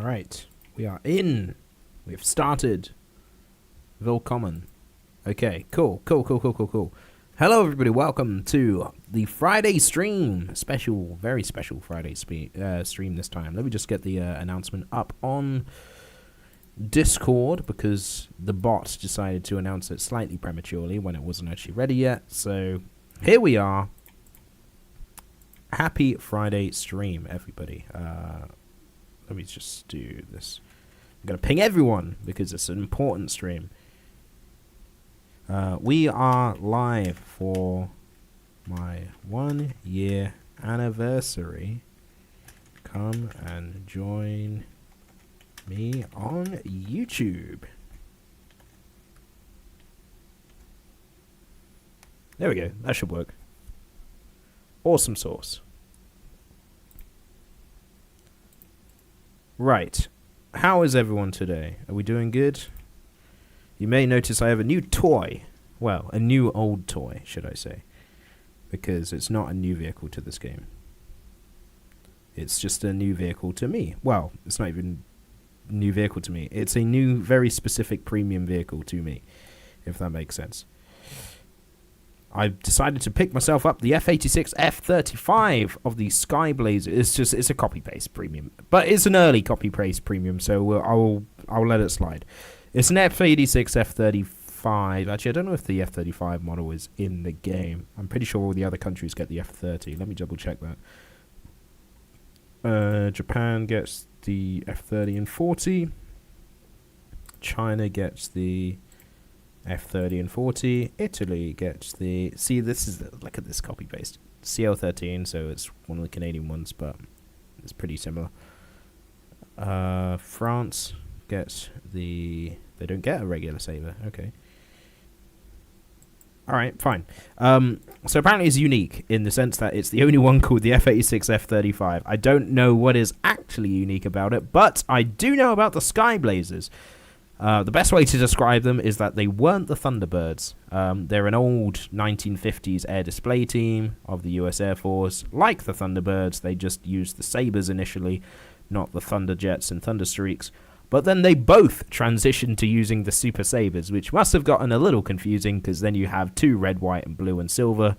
Alright, we are in. We have started. Willkommen. Okay, cool. Hello everybody, welcome to the Friday stream. Special, very special Friday stream this time. Let me just get the announcement up on Discord, because the bot decided to announce it slightly prematurely when it wasn't actually ready yet. So, here we are. Happy Friday stream, everybody. Let me just do this. I'm going to ping everyone because it's an important stream. We are live for my 1 year anniversary. Come and join me on YouTube. There we go. That should work. Awesome sauce. Right. How is everyone today? Are we doing good? You may notice I have a new toy. Well, a new old toy, should I say. Because it's not a new vehicle to this game. It's just a new vehicle to me. Well, it's not even a new vehicle to me. It's a new, very specific premium vehicle to me, if that makes sense. I've decided to pick myself up the F86 F35 of the Skyblazer. It's a copy-paste premium. But it's an early copy-paste premium, so I'll let it slide. It's an F86 F35. Actually, I don't know if the F35 model is in the game. I'm pretty sure all the other countries get the F30. Let me double check that. Japan gets the F30 and 40. China gets the F30 and 40. Italy gets the... See, this is... Look at this copy-paste. CL13, so it's one of the Canadian ones, but it's pretty similar. France gets the... They don't get a regular Sabre. Okay. Alright, fine. So apparently it's unique in the sense that it's the only one called the F86 F35. I don't know what is actually unique about it, but I do know about the Skyblazers. The best way to describe them is that they weren't the Thunderbirds. They're an old 1950s air display team of the US Air Force. Like the Thunderbirds, they just used the Sabres initially, not the Thunderjets and Thunderstreaks. But then they both transitioned to using the Super Sabres, which must have gotten a little confusing, because then you have two red, white, and blue and silver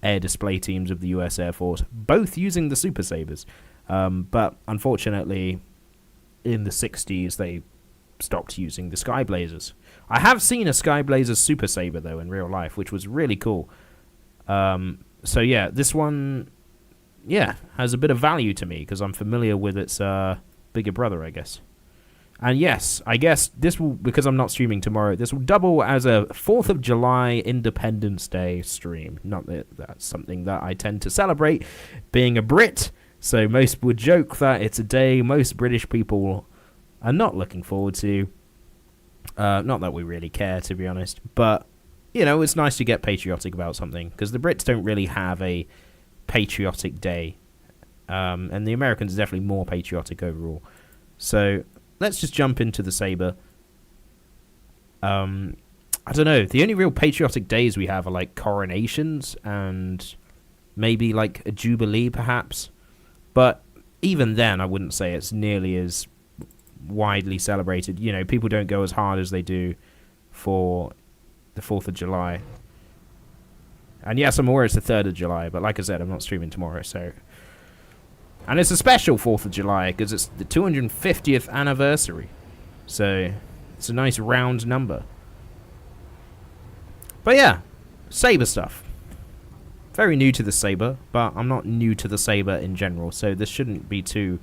air display teams of the US Air Force, both using the Super Sabres. But unfortunately, in the 60s, they stopped using the Skyblazers. I have seen a Skyblazer Super Sabre, though, in real life, which was really cool. So, yeah, this one, has a bit of value to me, because I'm familiar with its bigger brother, I guess. And yes, I guess this will, because I'm not streaming tomorrow, this will double as a 4th of July Independence Day stream. Not that that's something that I tend to celebrate, being a Brit, so most would joke that it's a day most British people are not looking forward to. Not that we really care, to be honest, but, you know, it's nice to get patriotic about something, because the Brits don't really have a patriotic day, and the Americans are definitely more patriotic overall. So let's just jump into the Sabre. I don't know. The only real patriotic days we have are like coronations and maybe like a jubilee, perhaps. But even then, I wouldn't say it's nearly as widely celebrated. You know, people don't go as hard as they do for the 4th of July. And yes, I'm aware it's the 3rd of July, but like I said, I'm not streaming tomorrow, so... And it's a special 4th of July, because it's the 250th anniversary. So, it's a nice round number. But yeah, Sabre stuff. Very new to the Sabre, but I'm not new to the Sabre in general, so this shouldn't be too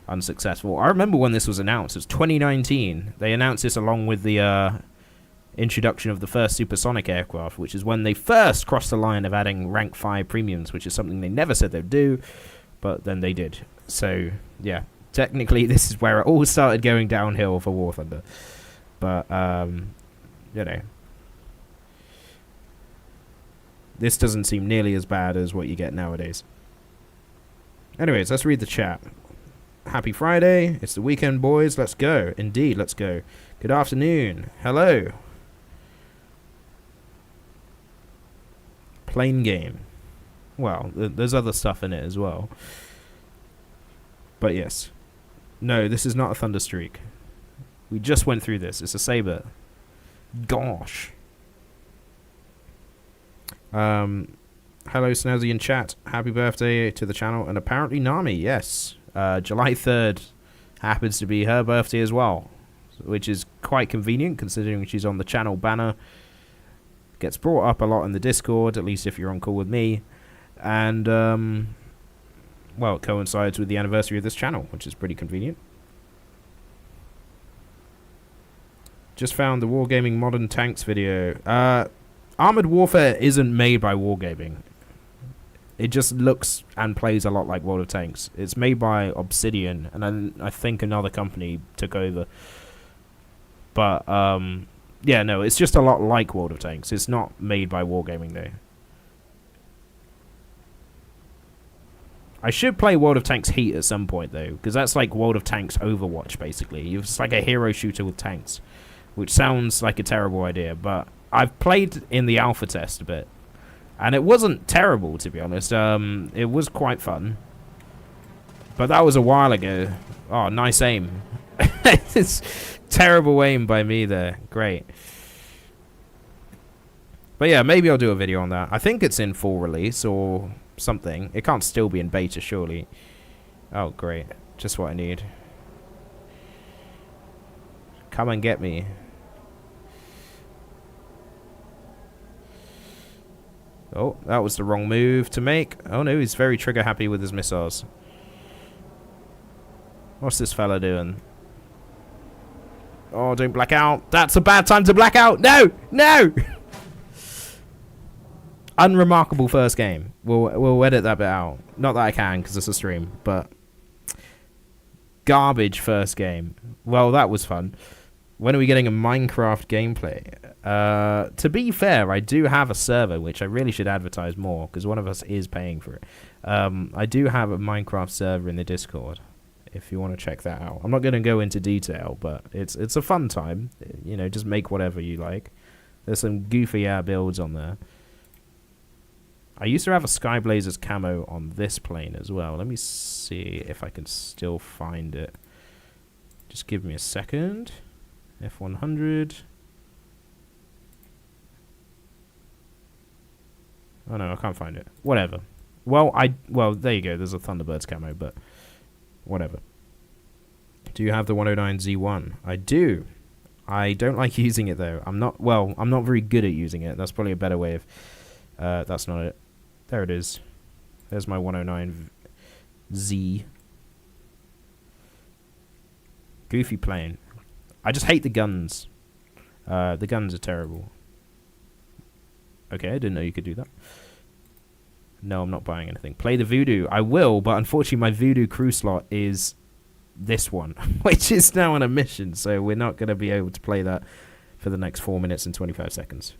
unsuccessful. I remember when this was announced. It was 2019. They announced this along with the introduction of the first supersonic aircraft, which is when they first crossed the line of adding rank 5 premiums, which is something they never said they'd do. But then they did. So, yeah. Technically, this is where it all started going downhill for War Thunder. But, you know. This doesn't seem nearly as bad as what you get nowadays. Anyways, let's read the chat. Happy Friday. It's the weekend, boys. Let's go. Indeed, let's go. Good afternoon. Hello. Plain game. Well, there's other stuff in it as well. But yes. No, this is not a thunder streak. We just went through this. It's a saber. Gosh. Hello, Snazzy in chat. Happy birthday to the channel. And apparently Nami, yes. July 3rd happens to be her birthday as well, which is quite convenient considering she's on the channel banner. Gets brought up a lot in the Discord, at least if you're on call with me. And, well, it coincides with the anniversary of this channel, which is pretty convenient. Just found the Wargaming Modern Tanks video. Armored Warfare isn't made by Wargaming. It just looks and plays a lot like World of Tanks. It's made by Obsidian, and then I think another company took over. But, yeah, no, it's just a lot like World of Tanks. It's not made by Wargaming, though. I should play World of Tanks Heat at some point, though, because that's like World of Tanks Overwatch, basically. It's like a hero shooter with tanks, which sounds like a terrible idea, but I've played in the alpha test a bit, and it wasn't terrible, to be honest. It was quite fun, but that was a while ago. Oh, nice aim. It's terrible aim by me there. Great. But yeah, maybe I'll do a video on that. I think it's in full release or something. It can't still be in beta, surely. Oh, great. Just what I need. Come and get me. Oh, that was the wrong move to make. Oh no, he's very trigger happy with his missiles. What's this fella doing? Oh, don't black out. That's a bad time to black out. No! No! Unremarkable first game. We'll edit that bit out. Not that I can, because it's a stream, but garbage first game. Well, that was fun. When are we getting a Minecraft gameplay? To be fair, I do have a server, which I really should advertise more, because one of us is paying for it. I do have a Minecraft server in the Discord, if you want to check that out. I'm not going to go into detail, but it's a fun time. You know, just make whatever you like. There's some goofy builds on there. I used to have a Skyblazers camo on this plane as well. Let me see if I can still find it. Just give me a second. F100. Oh no, I can't find it. Whatever. Well, there you go. There's a Thunderbirds camo, but whatever. Do you have the 109Z1? I do. I don't like using it though. I'm not very good at using it. That's probably a better way of. That's not it. There it is. There's my 109Z. Goofy plane. I just hate the guns. The guns are terrible. Okay, I didn't know you could do that. No, I'm not buying anything. Play the Voodoo. I will, but unfortunately my Voodoo crew slot is this one, which is now on a mission, so we're not going to be able to play that for the next 4 minutes and 25 seconds.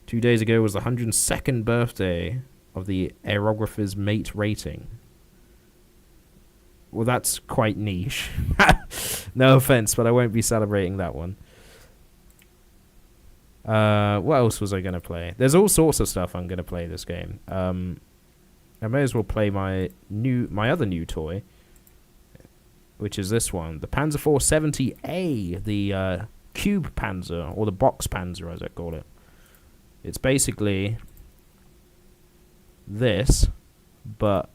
2 days ago was the 102nd birthday of the aerographer's mate rating. Well, that's quite niche. No offense, but I won't be celebrating that one. What else was I going to play? There's all sorts of stuff I'm going to play this game. I may as well play my other new toy, which is this one, the Panzer 470A, the Cube Panzer, or the Box Panzer as I call it. It's basically this, but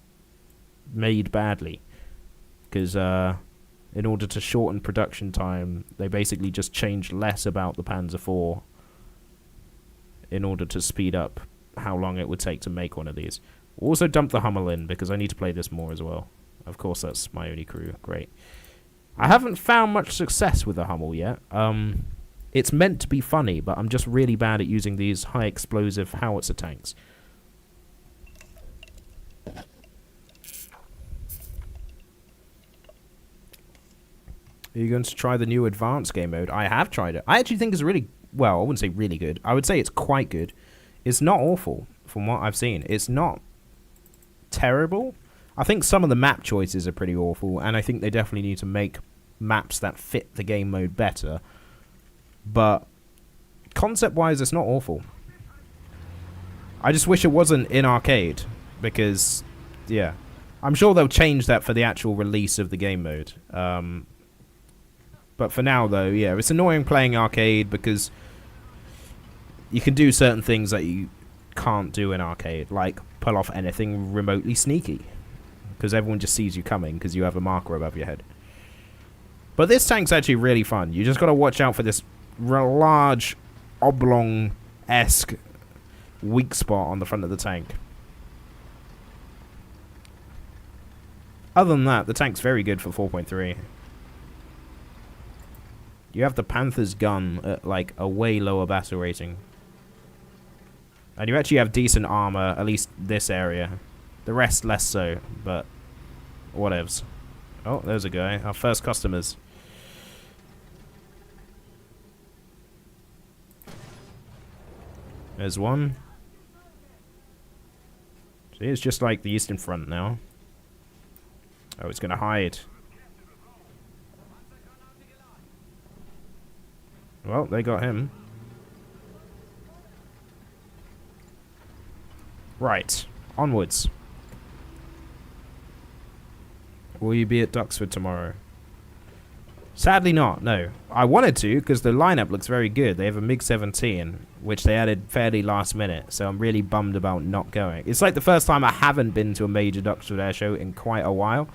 made badly. Because in order to shorten production time, they basically just changed less about the Panzer 4 in order to speed up how long it would take to make one of these. Also dump the Hummel in, because I need to play this more as well. Of course, that's my only crew. Great. I haven't found much success with the Hummel yet. It's meant to be funny, but I'm just really bad at using these high explosive howitzer tanks. Are you going to try the new advanced game mode? I have tried it. I actually think it's really, well, I wouldn't say really good. I would say it's quite good. It's not awful from what I've seen. It's not terrible. I think some of the map choices are pretty awful, and I think they definitely need to make maps that fit the game mode better. But concept-wise, it's not awful. I just wish it wasn't in arcade, because, yeah. I'm sure they'll change that for the actual release of the game mode. But for now, though, yeah, it's annoying playing arcade because you can do certain things that you can't do in arcade, like pull off anything remotely sneaky, because everyone just sees you coming because you have a marker above your head. But this tank's actually really fun. You just got to watch out for this large, oblong-esque weak spot on the front of the tank. Other than that, the tank's very good for 4.3. You have the Panther's gun at, like, a way lower battle rating. And you actually have decent armor, at least this area. The rest, less so, but whatevs. Oh, there's a guy. Our first customers. There's one. See, it's just like the Eastern Front now. Oh, it's gonna hide. Well, they got him. Right. Onwards. Will you be at Duxford tomorrow? Sadly not, no. I wanted to, because the lineup looks very good. They have a MiG-17, which they added fairly last minute, so I'm really bummed about not going. It's like the first time I haven't been to a major Duxford air show in quite a while.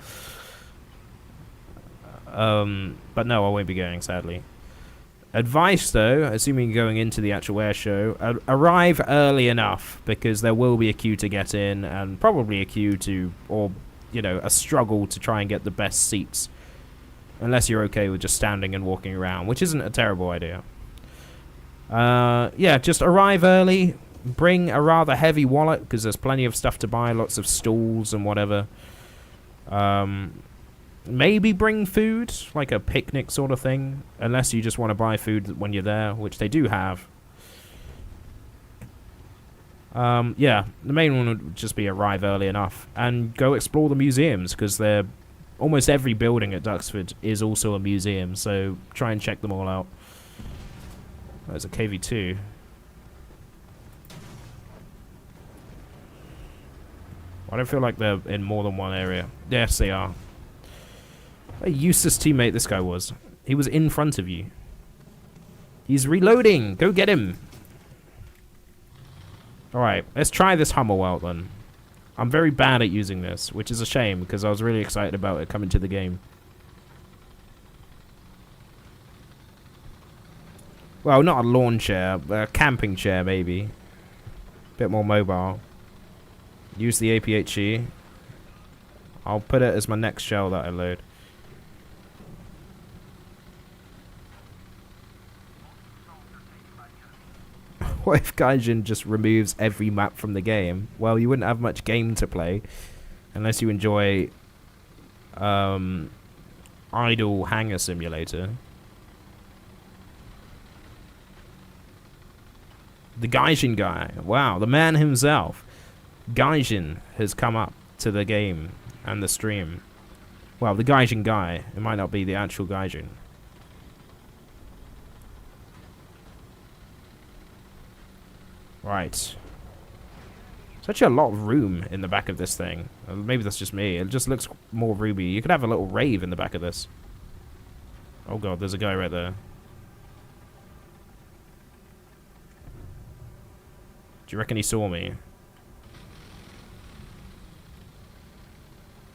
But no, I won't be going, sadly. Advice, though, assuming you're going into the actual air show, arrive early enough, because there will be a queue to get in, and probably a queue to, or, you know, a struggle to try and get the best seats. Unless you're okay with just standing and walking around, which isn't a terrible idea. Yeah, just arrive early, bring a rather heavy wallet, because there's plenty of stuff to buy, lots of stalls and whatever. Maybe bring food, like a picnic sort of thing, unless you just want to buy food when you're there, which they do have. Yeah, the main one would just be arrive early enough, and go explore the museums, because they're almost every building at Duxford is also a museum, so try and check them all out. There's a KV-2. I don't feel like they're in more than one area. Yes, they are. What a useless teammate this guy was. He was in front of you. He's reloading. Go get him. Alright, let's try this Hummel out then. I'm very bad at using this, which is a shame, because I was really excited about it coming to the game. Well, not a lawn chair, but a camping chair, maybe. Bit more mobile. Use the APHE. I'll put it as my next shell that I load. What if Gaijin just removes every map from the game? Well, you wouldn't have much game to play unless you enjoy Idle Hangar Simulator. The Gaijin guy. Wow, the man himself. Gaijin has come up to the game and the stream. Well, the Gaijin guy. It might not be the actual Gaijin. Right. There's actually a lot of room in the back of this thing. Maybe that's just me. It just looks more roomy. You could have a little rave in the back of this. Oh god, there's a guy right there. Do you reckon he saw me?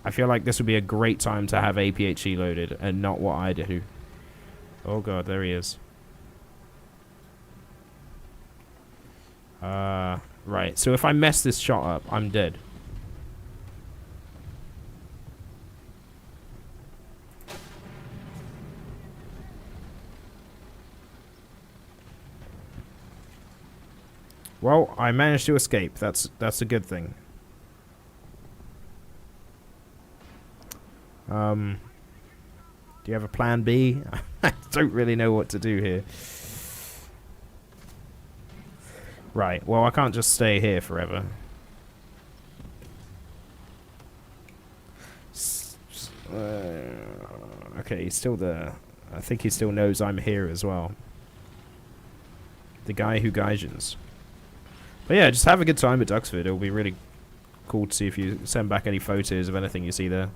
I feel like this would be a great time to have APHE loaded and not what I do. Oh god, there he is. Right, so if I mess this shot up, I'm dead. Well, I managed to escape. That's a good thing. Do you have a plan B? I don't really know what to do here. Right, well, I can't just stay here forever. Okay, he's still there. I think he still knows I'm here as well. The guy who Gaijins. But yeah, just have a good time at Duxford. It'll be really cool to see if you send back any photos of anything you see there.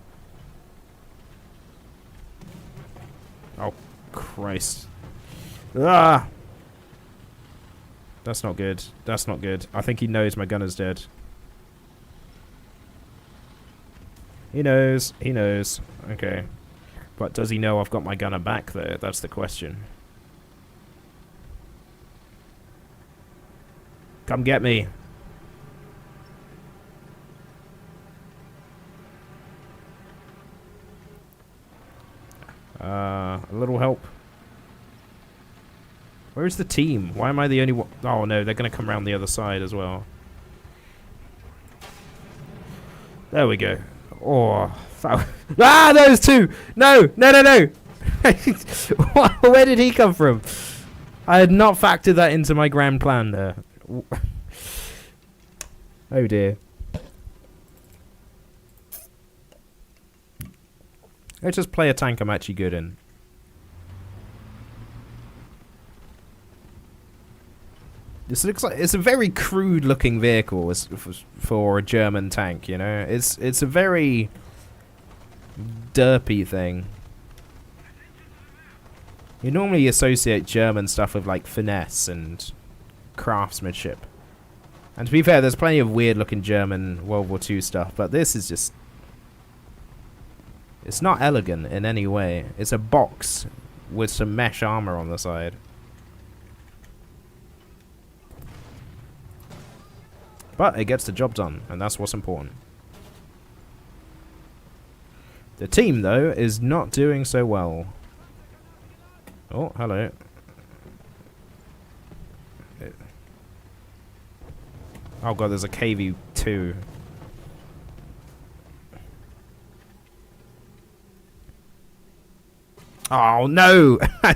Oh, Christ. Ah! That's not good. That's not good. I think he knows my gunner's dead. He knows. He knows. Okay. But does he know I've got my gunner back there? That's the question. Come get me. A little help. Where's the team? Why am I the only one? Oh no, they're going to come around the other side as well. There we go. Oh, ah, those two! No, no, no, no! Where did he come from? I had not factored that into my grand plan there. Oh dear. Let's just play a tank I'm actually good in. This looks like it's a very crude looking vehicle for a German tank, you know? It's a very derpy thing. You normally associate German stuff with like finesse and craftsmanship. And to be fair, there's plenty of weird looking German World War II stuff, but this is just... It's not elegant in any way. It's a box with some mesh armor on the side. But it gets the job done, and that's what's important. The team, though, is not doing so well. Oh, hello. Oh god, there's a KV-2. Oh no! I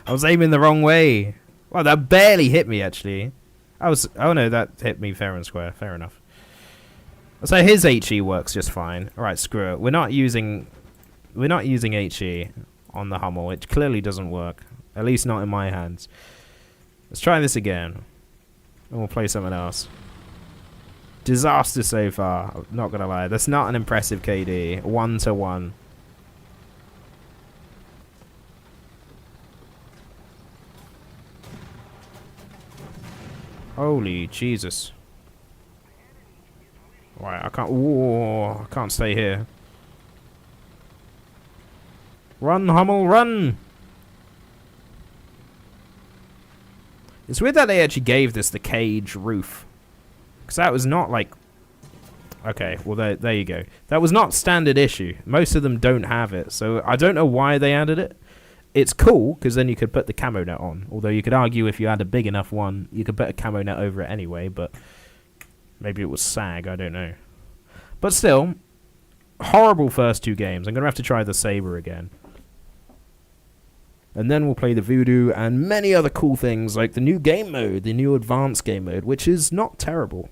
was aiming the wrong way. Well, that barely hit me, actually. Oh no, that hit me fair and square. Fair enough. So his HE works just fine. Alright, screw it. We're not using HE on the Hummel. It clearly doesn't work. At least not in my hands. Let's try this again. And we'll play something else. Disaster so far. I'm not gonna lie. That's not an impressive KD. 1-1. Holy Jesus. Right, I can't... Ooh, I can't stay here. Run, Hummel, run! It's weird that they actually gave this the cage roof. Because that was not like... Okay, well, there you go. That was not standard issue. Most of them don't have it, so I don't know why they added it. It's cool, because then you could put the camo net on. Although you could argue if you had a big enough one, you could put a camo net over it anyway, but maybe it was sag, I don't know. But still, horrible first two games. I'm going to have to try the Sabre again. And then we'll play the Voodoo and many other cool things like the new game mode, the new advanced game mode, which is not terrible.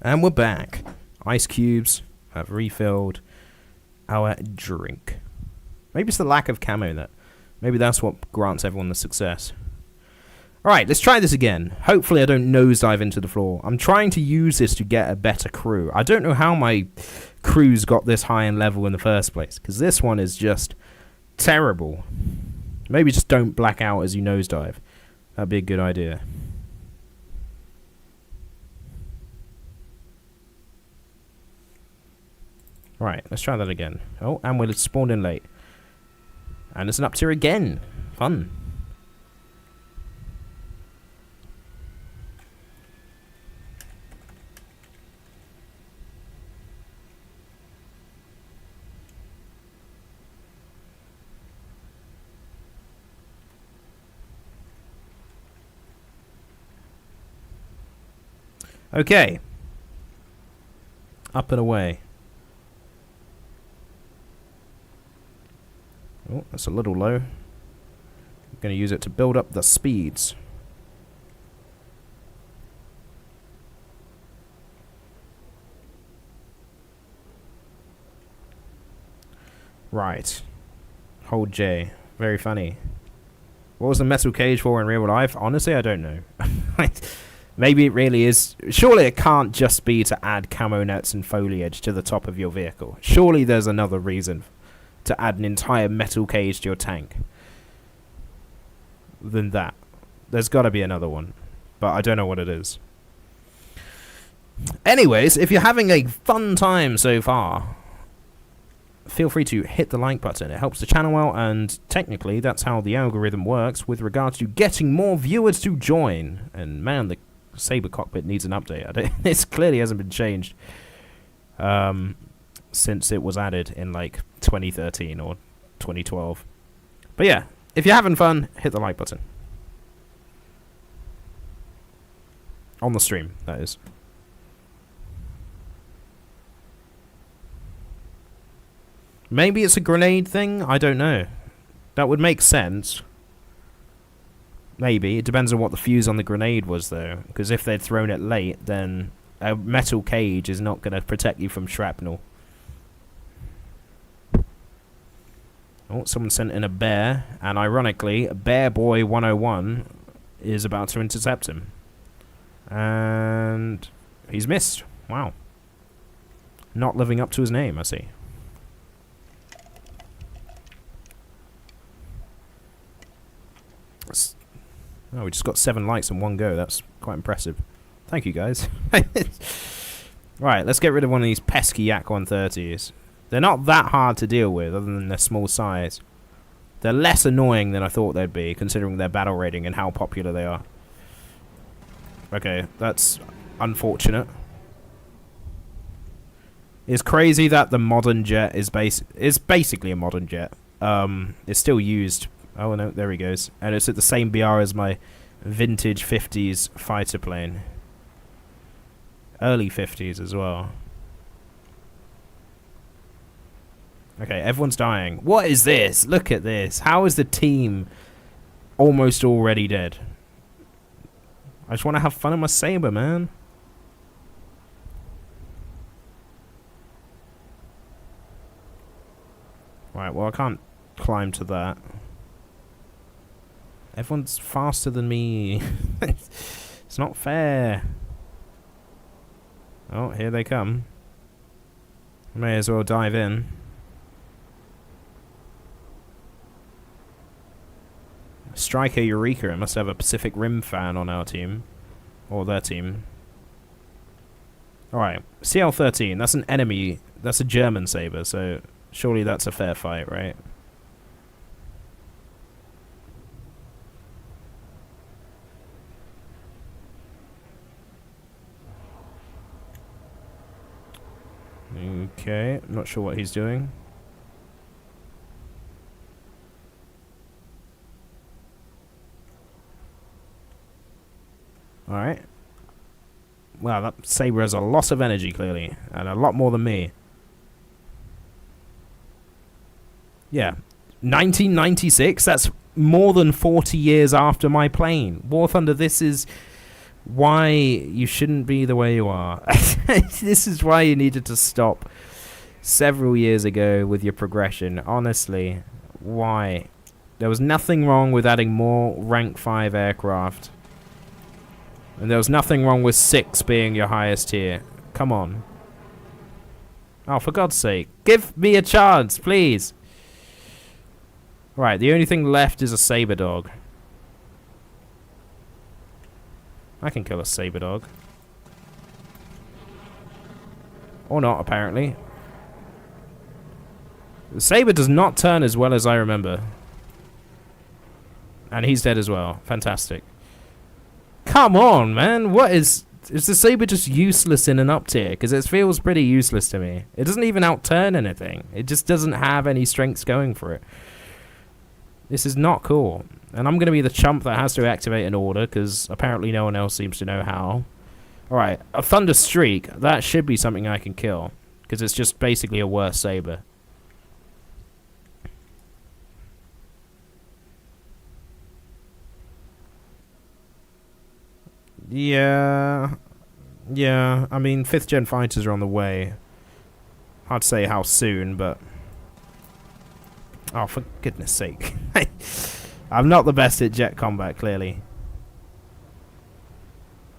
And we're back. Ice cubes have refilled our drink. Maybe it's the lack of camo net. Maybe that's what grants everyone the success. Alright, let's try this again. Hopefully I don't nosedive into the floor. I'm trying to use this to get a better crew. I don't know how my crews got this high in level in the first place, because this one is just terrible. Maybe just don't black out as you nosedive. That'd be a good idea. Right, let's try that again. Oh, and we're spawned in late. And it's an up tier again. Fun. Okay. Up and away. Oh, that's a little low. I'm going to use it to build up the speeds. Right. Hold J. Very funny. What was the metal cage for in real life? Honestly, I don't know. Maybe it really is. Surely it can't just be to add camo nets and foliage to the top of your vehicle. Surely there's another reason to add an entire metal cage to your tank than that. There's got to be another one, but I don't know what it is. Anyways, if you're having a fun time so far, feel free to hit the like button. It helps the channel out, and technically that's how the algorithm works with regards to getting more viewers to join. And man, the Saber cockpit needs an update. This clearly hasn't been changed since it was added in like 2013 or 2012. But yeah, if you're having fun, hit the like button. On the stream, that is. Maybe it's a grenade thing? I don't know. That would make sense. Maybe. It depends on what the fuse on the grenade was, though. Because if they'd thrown it late, then a metal cage is not going to protect you from shrapnel. Oh, someone sent in a bear. And ironically, Bear Boy 101 is about to intercept him. And he's missed. Wow. Not living up to his name, I see. Oh, we just got 7 likes in one go. That's quite impressive. Thank you, guys. Right, let's get rid of one of these pesky Yak 130s. They're not that hard to deal with, other than their small size. They're less annoying than I thought they'd be, considering their battle rating and how popular they are. Okay, that's unfortunate. It's crazy that the modern jet is basically a modern jet. It's still used. Oh no, there he goes. And it's at the same BR as my vintage 50s fighter plane. Early 50s as well. Okay, everyone's dying. What is this? Look at this. How is the team almost already dead? I just want to have fun in my Saber, man. Right, well I can't climb to that. Everyone's faster than me. It's not fair. Oh, here they come. May as well dive in. Striker Eureka. It must have a Pacific Rim fan on our team. Or their team. Alright. CL-13. That's an enemy. That's a German Saber, so surely that's a fair fight, right? Okay, not sure what he's doing. Alright. Wow, that Saber has a lot of energy, clearly. And a lot more than me. Yeah. 1996? That's more than 40 years after my plane. War Thunder, this is why you shouldn't be the way you are. This is why you needed to stop several years ago with your progression. Honestly, why? There was nothing wrong with adding more rank 5 aircraft. And there was nothing wrong with 6 being your highest tier. Come on. Oh, for God's sake. Give me a chance, please. Right, the only thing left is a saber dog. I can kill a saber dog. Or not, apparently. The saber does not turn as well as I remember. And he's dead as well. Fantastic. Come on, man. What is... Is the saber just useless in an up tier? Because it feels pretty useless to me. It doesn't even outturn anything. It just doesn't have any strengths going for it. This is not cool. And I'm going to be the chump that has to activate an order, because apparently no one else seems to know how. Alright, a Thunder Streak. That should be something I can kill. Because it's just basically a worse saber. Yeah. Yeah, I mean, 5th gen fighters are on the way. Hard to say how soon, but... Oh, for goodness sake. I'm not the best at jet combat, clearly.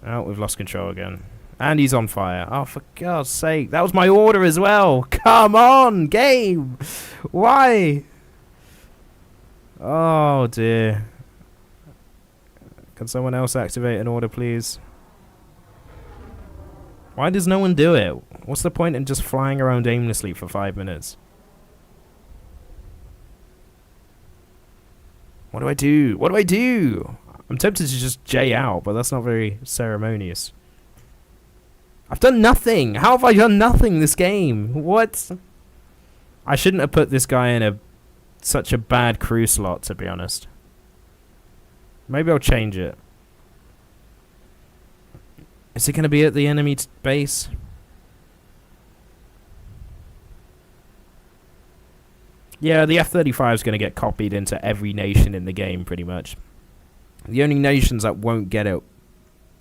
Oh, we've lost control again. And he's on fire. Oh, for God's sake. That was my order as well. Come on, game. Why? Oh, dear. Can someone else activate an order, please? Why does no one do it? What's the point in just flying around aimlessly for 5 minutes? What do I do? What do I do? I'm tempted to just J out, but that's not very ceremonious. I've done nothing! How have I done nothing this game? What? I shouldn't have put this guy in such a bad crew slot, to be honest. Maybe I'll change it. Is it going to be at the enemy base? Yeah, the F-35 is going to get copied into every nation in the game, pretty much. The only nations that won't get it...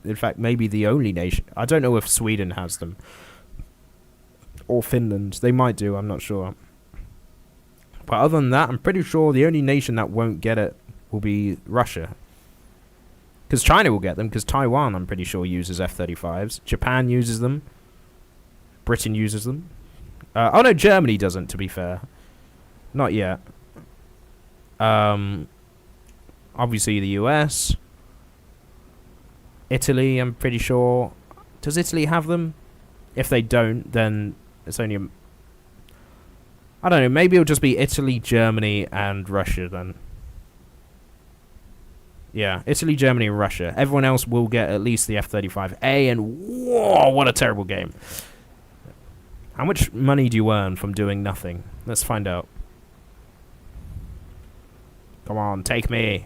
In fact, maybe the only nation... I don't know if Sweden has them. Or Finland. They might do, I'm not sure. But other than that, I'm pretty sure the only nation that won't get it will be Russia. Because China will get them, because Taiwan, I'm pretty sure, uses F-35s. Japan uses them. Britain uses them. Oh no, Germany doesn't, to be fair. Not yet. Obviously the US. Italy, I'm pretty sure. Does Italy have them? If they don't, then it's only... I don't know, maybe it'll just be Italy, Germany, and Russia then. Yeah, Italy, Germany, and Russia. Everyone else will get at least the F-35A, and whoa, what a terrible game. How much money do you earn from doing nothing? Let's find out. Come on, take me.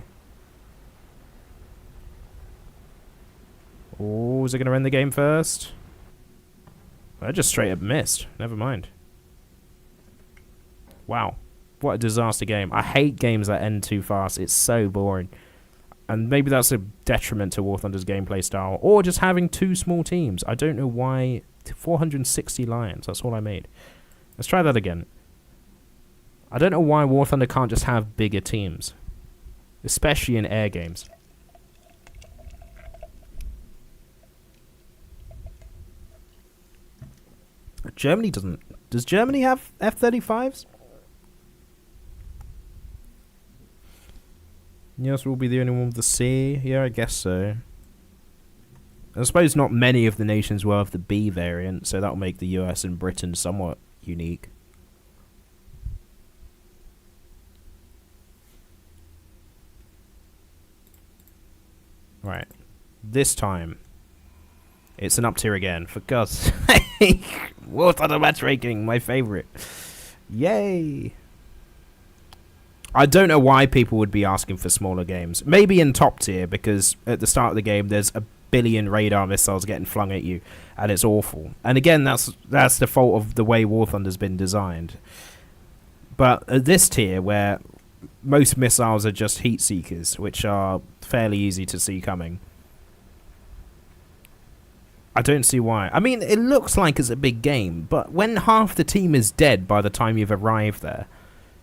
Oh, is it going to end the game first? I just straight up missed. Never mind. Wow. What a disaster game. I hate games that end too fast. It's so boring. And maybe that's a detriment to War Thunder's gameplay style. Or just having 2 small teams. I don't know why. 460 lions. That's all I made. Let's try that again. I don't know why War Thunder can't just have bigger teams. Especially in air games. Germany doesn't. Does Germany have F-35s? Yes, we'll be the only one with the C. Yeah, I guess so. I suppose not many of the nations will have the B variant, so that'll make the US and Britain somewhat unique. Right. This time, it's an up tier again. For God's sake. War Thunder matchmaking, my favorite. Yay. I don't know why people would be asking for smaller games. Maybe in top tier, because at the start of the game, there's a billion radar missiles getting flung at you, and it's awful. And again, that's the fault of the way War Thunder's been designed. But at this tier, where most missiles are just heat seekers, which are fairly easy to see coming, I don't see why. I mean, it looks like it's a big game, but when half the team is dead by the time you've arrived there,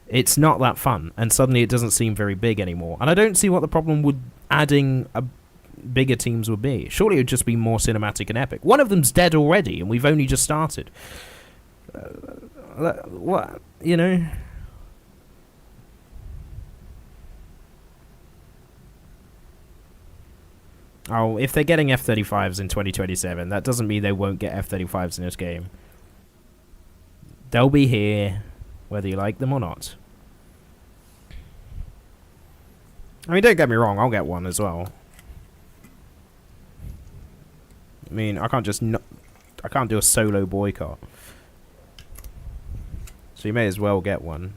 It's not that fun, and suddenly it doesn't seem very big anymore. And I don't see what the problem with adding bigger teams would be. Surely it would just be more cinematic and epic. One of them's dead already, and we've only just started. What? You know? Oh, if they're getting F-35s in 2027, that doesn't mean they won't get F-35s in this game. They'll be here, whether you like them or not. I mean, don't get me wrong, I'll get one as well. I mean, I can't just I can't do a solo boycott. So you may as well get one.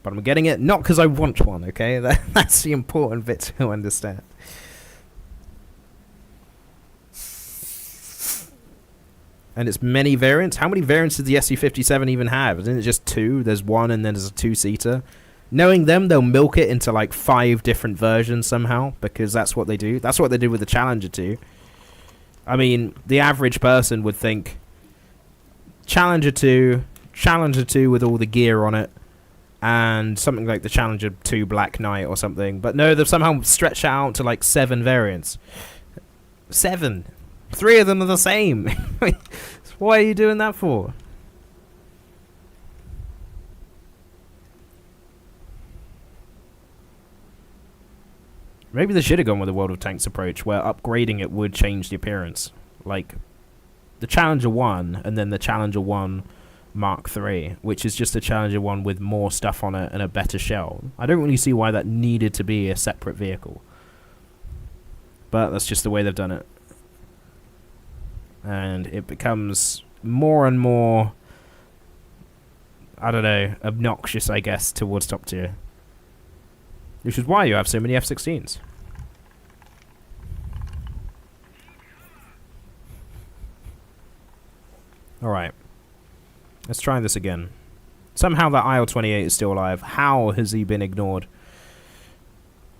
But I'm getting it not because I want one, okay? That's the important bit to understand. And it's many variants. How many variants does the SU-57 even have? Isn't it just 2? There's 1 and then there's a 2-seater. Knowing them, they'll milk it into like 5 different versions somehow, because that's what they do. That's what they did with the Challenger 2. I mean, the average person would think Challenger 2 with all the gear on it, and something like the Challenger 2 Black Knight or something. But no, they've somehow stretched it out to like 7 variants. 7! 3 of them are the same. What are you doing that for? Maybe they should have gone with the World of Tanks approach, where upgrading it would change the appearance. Like the Challenger 1 and then the Challenger 1 Mark 3, which is just a Challenger 1 with more stuff on it and a better shell. I don't really see why that needed to be a separate vehicle. But that's just the way they've done it. And it becomes more and more, I don't know, obnoxious, I guess, towards top tier. Which is why you have so many F-16s. Alright. Let's try this again. Somehow that IL-28 is still alive. How has he been ignored?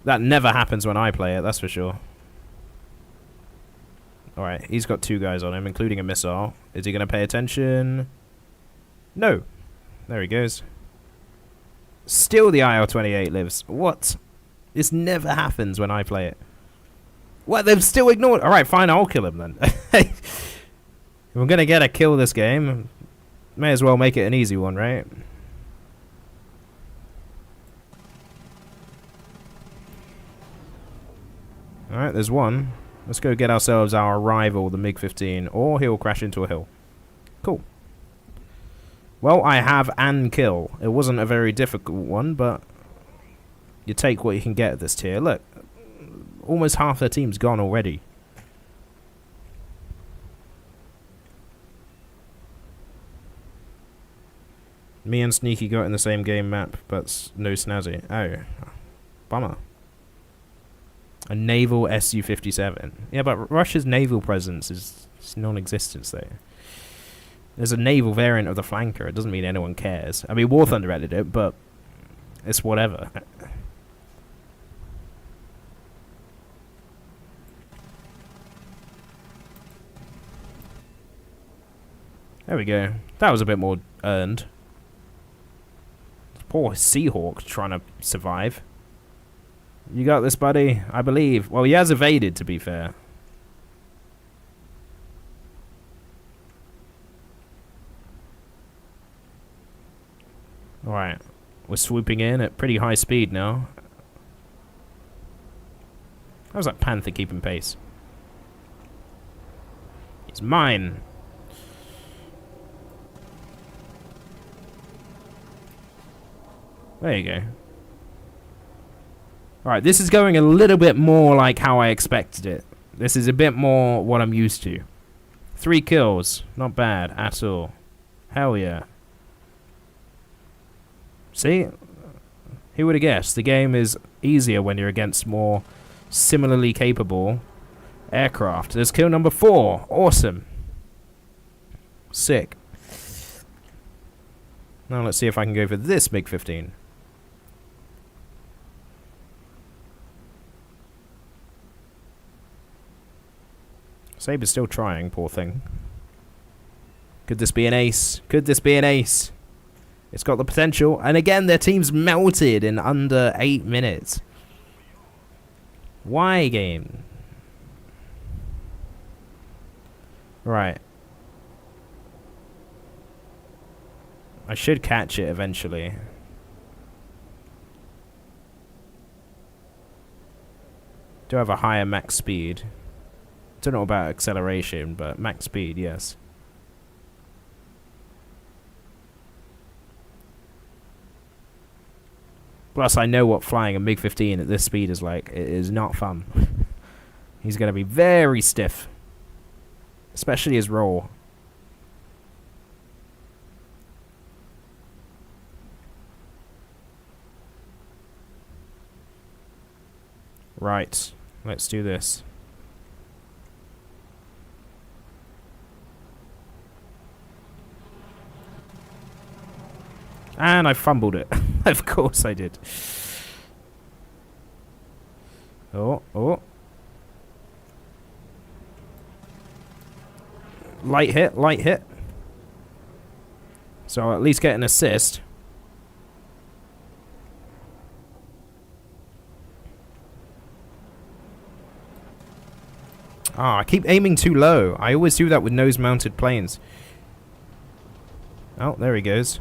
That never happens when I play it, that's for sure. Alright, he's got 2 guys on him, including a missile. Is he going to pay attention? No. There he goes. Still the IL-28 lives. What? This never happens when I play it. What? They've still ignored... Alright, fine, I'll kill him then. If I'm going to get a kill this game, may as well make it an easy one, right? Alright, there's one. Let's go get ourselves our rival, the MiG-15, or he'll crash into a hill. Cool. Well, I have an kill. It wasn't a very difficult one, but you take what you can get at this tier. Look, almost half their team's gone already. Me and Sneaky got in the same game map, but no Snazzy. Oh, bummer. A naval Su-57. Yeah, but Russia's naval presence is non-existent there. There's a naval variant of the flanker. It doesn't mean anyone cares. I mean, War Thunder added it, but it's whatever. There we go. That was a bit more earned. Poor Seahawk trying to survive. You got this, buddy? I believe. Well, he has evaded, to be fair. Alright. We're swooping in at pretty high speed now. How's that Panther keeping pace? It's mine. There you go. Alright, this is going a little bit more like how I expected it. This is a bit more what I'm used to. 3 kills. Not bad at all. Hell yeah. See? Who would have guessed? The game is easier when you're against more similarly capable aircraft. There's kill number 4. Awesome. Sick. Now let's see if I can go for this MiG-15. Saber's still trying, poor thing. Could this be an ace? Could this be an ace? It's got the potential. And again, their team's melted in under 8 minutes. Why, game? Right. I should catch it eventually. Do have a higher max speed. Don't know about acceleration, but max speed, yes. Plus, I know what flying a MiG-15 at this speed is like. It is not fun. He's going to be very stiff. Especially his roll. Right. Let's do this. And I fumbled it. Of course I did. Oh, oh. Light hit, light hit. So I'll at least get an assist. Ah, I keep aiming too low. I always do that with nose-mounted planes. Oh, there he goes.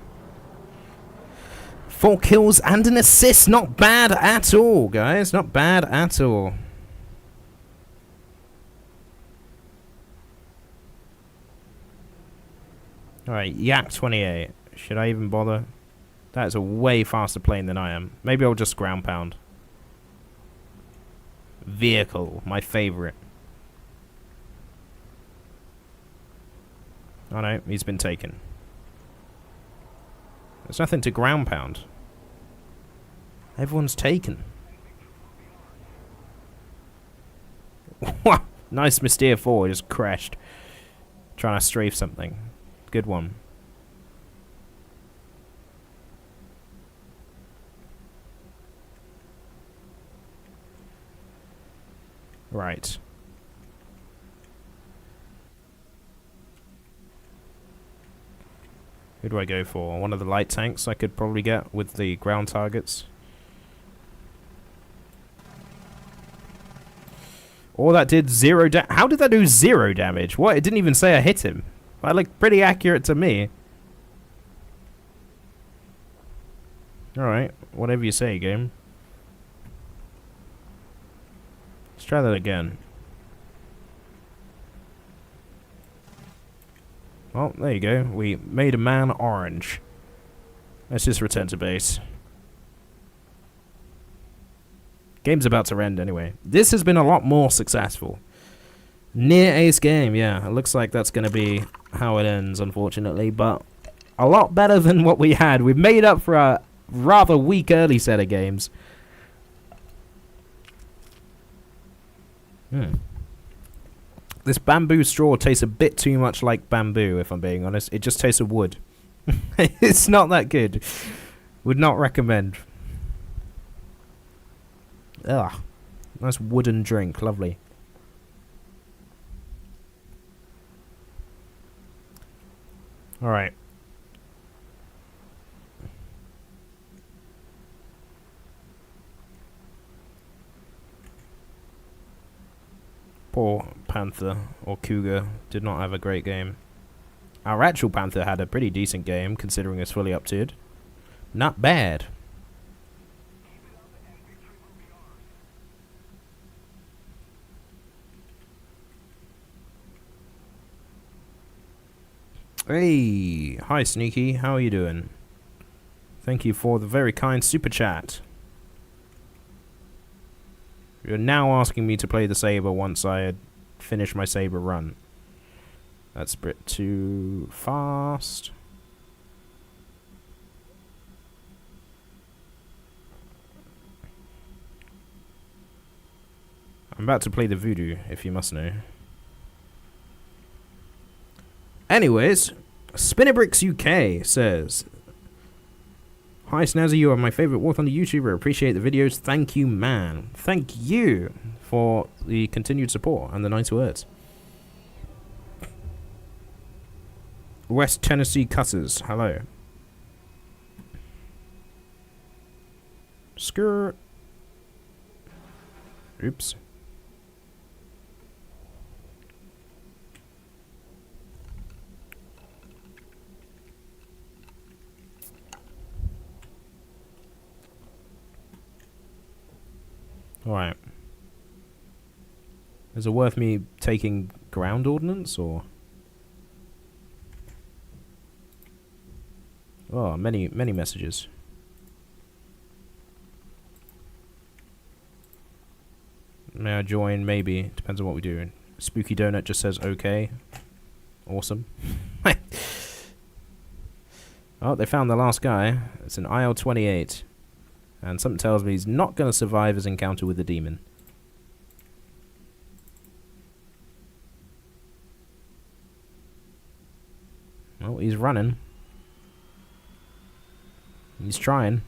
4 kills and an assist. Not bad at all, guys. Not bad at all. Alright, Yak 28. Should I even bother? That is a way faster plane than I am. Maybe I'll just ground pound. Vehicle, my favorite. Oh no, he's been taken. There's nothing to ground pound. Everyone's taken. Nice Mystere 4 just crashed. Trying to strafe something. Good one. Right. Who do I go for? One of the light tanks I could probably get with the ground targets. Or that did 0 damage. How did that do 0 damage? What? It didn't even say I hit him. That looked pretty accurate to me. Alright, whatever you say, game. Let's try that again. Well, there you go. We made a man orange. Let's just return to base. Game's about to end anyway. This has been a lot more successful. Near ace game, yeah. It looks like that's going to be how it ends, unfortunately. But a lot better than what we had. We've made up for a rather weak early set of games. This bamboo straw tastes a bit too much like bamboo, if I'm being honest. It just tastes of wood. It's not that good. Would not recommend. Ugh. Nice wooden drink. Lovely. Alright. Poor Panther, or Cougar, did not have a great game. Our actual Panther had a pretty decent game, considering it's fully up-tiered. Not bad. Hey, hi Sneaky, how are you doing? Thank you for the very kind super chat. You're now asking me to play the Saber once I had finished my Saber run. That's a bit too fast. I'm about to play the Voodoo, if you must know. Anyways, Spinnerbricks UK says, hi Snazzy, you are my favourite War Thunder YouTuber. Appreciate the videos. Thank you, man. Thank you for the continued support and the nice words. West Tennessee Cutters, hello. Skirt. Oops. Alright. Is it worth me taking ground ordnance, or? Oh, many messages. May I join? Maybe. Depends on what we do. Spooky Donut just says okay. Awesome. Oh, they found the last guy. It's an IL-28. And something tells me he's not going to survive his encounter with the demon. Well, he's running. He's trying.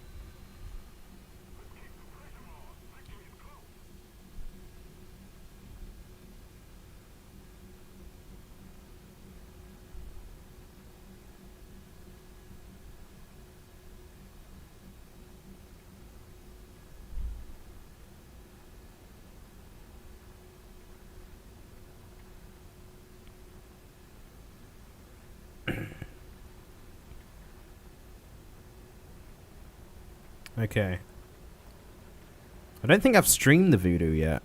Okay. I don't think I've streamed the voodoo yet.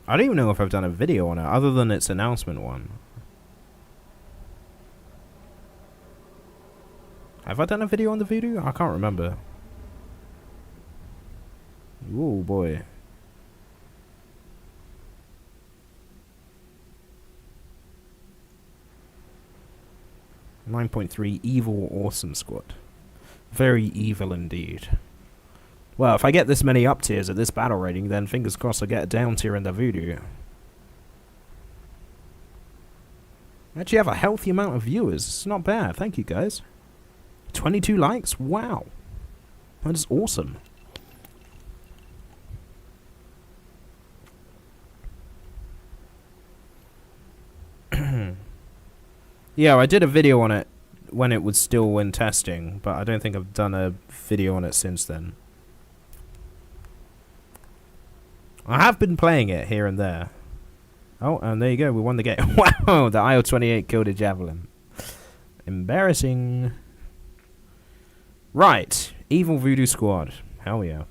I don't even know if I've done a video on it, other than its announcement one. Have I done a video on the voodoo? I can't remember. Oh boy. .3 Evil Awesome Squad. Very evil indeed. Well, if I get this many up tiers at this battle rating, then fingers crossed I'll get a down tier in the voodoo. I actually have a healthy amount of viewers. It's not bad. Thank you, guys. 22 likes? Wow. That is awesome. Yeah, I did a video on it when it was still in testing, but I don't think I've done a video on it since then. I have been playing it here and there. Oh, and there you go, we won the game. Wow, the IL-28 killed a javelin. Embarrassing. Right, Evil Voodoo Squad. Hell yeah.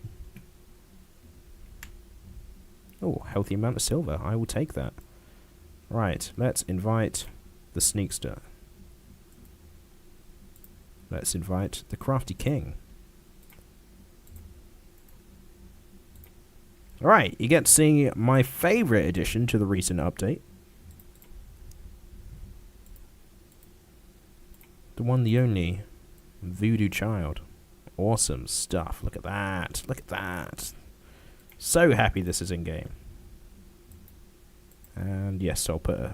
Oh, healthy amount of silver. I will take that. Right, let's invite the Sneakster. Let's invite the Crafty King. Alright, you get to see my favourite addition to the recent update. The one, the only, Voodoo Child. Awesome stuff. Look at that. Look at that. So happy this is in-game. And yes, I'll put a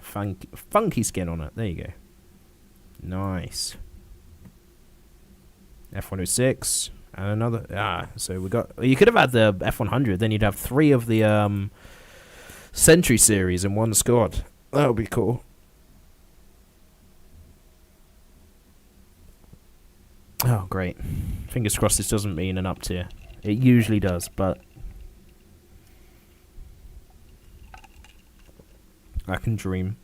funky skin on it. There you go. Nice. F-106. And another... so we got... You could have had the F-100, then you'd have 3 of the Sentry series in one squad. That would be cool. Oh, great. Fingers crossed this doesn't mean an up tier. It usually does, but... I can dream.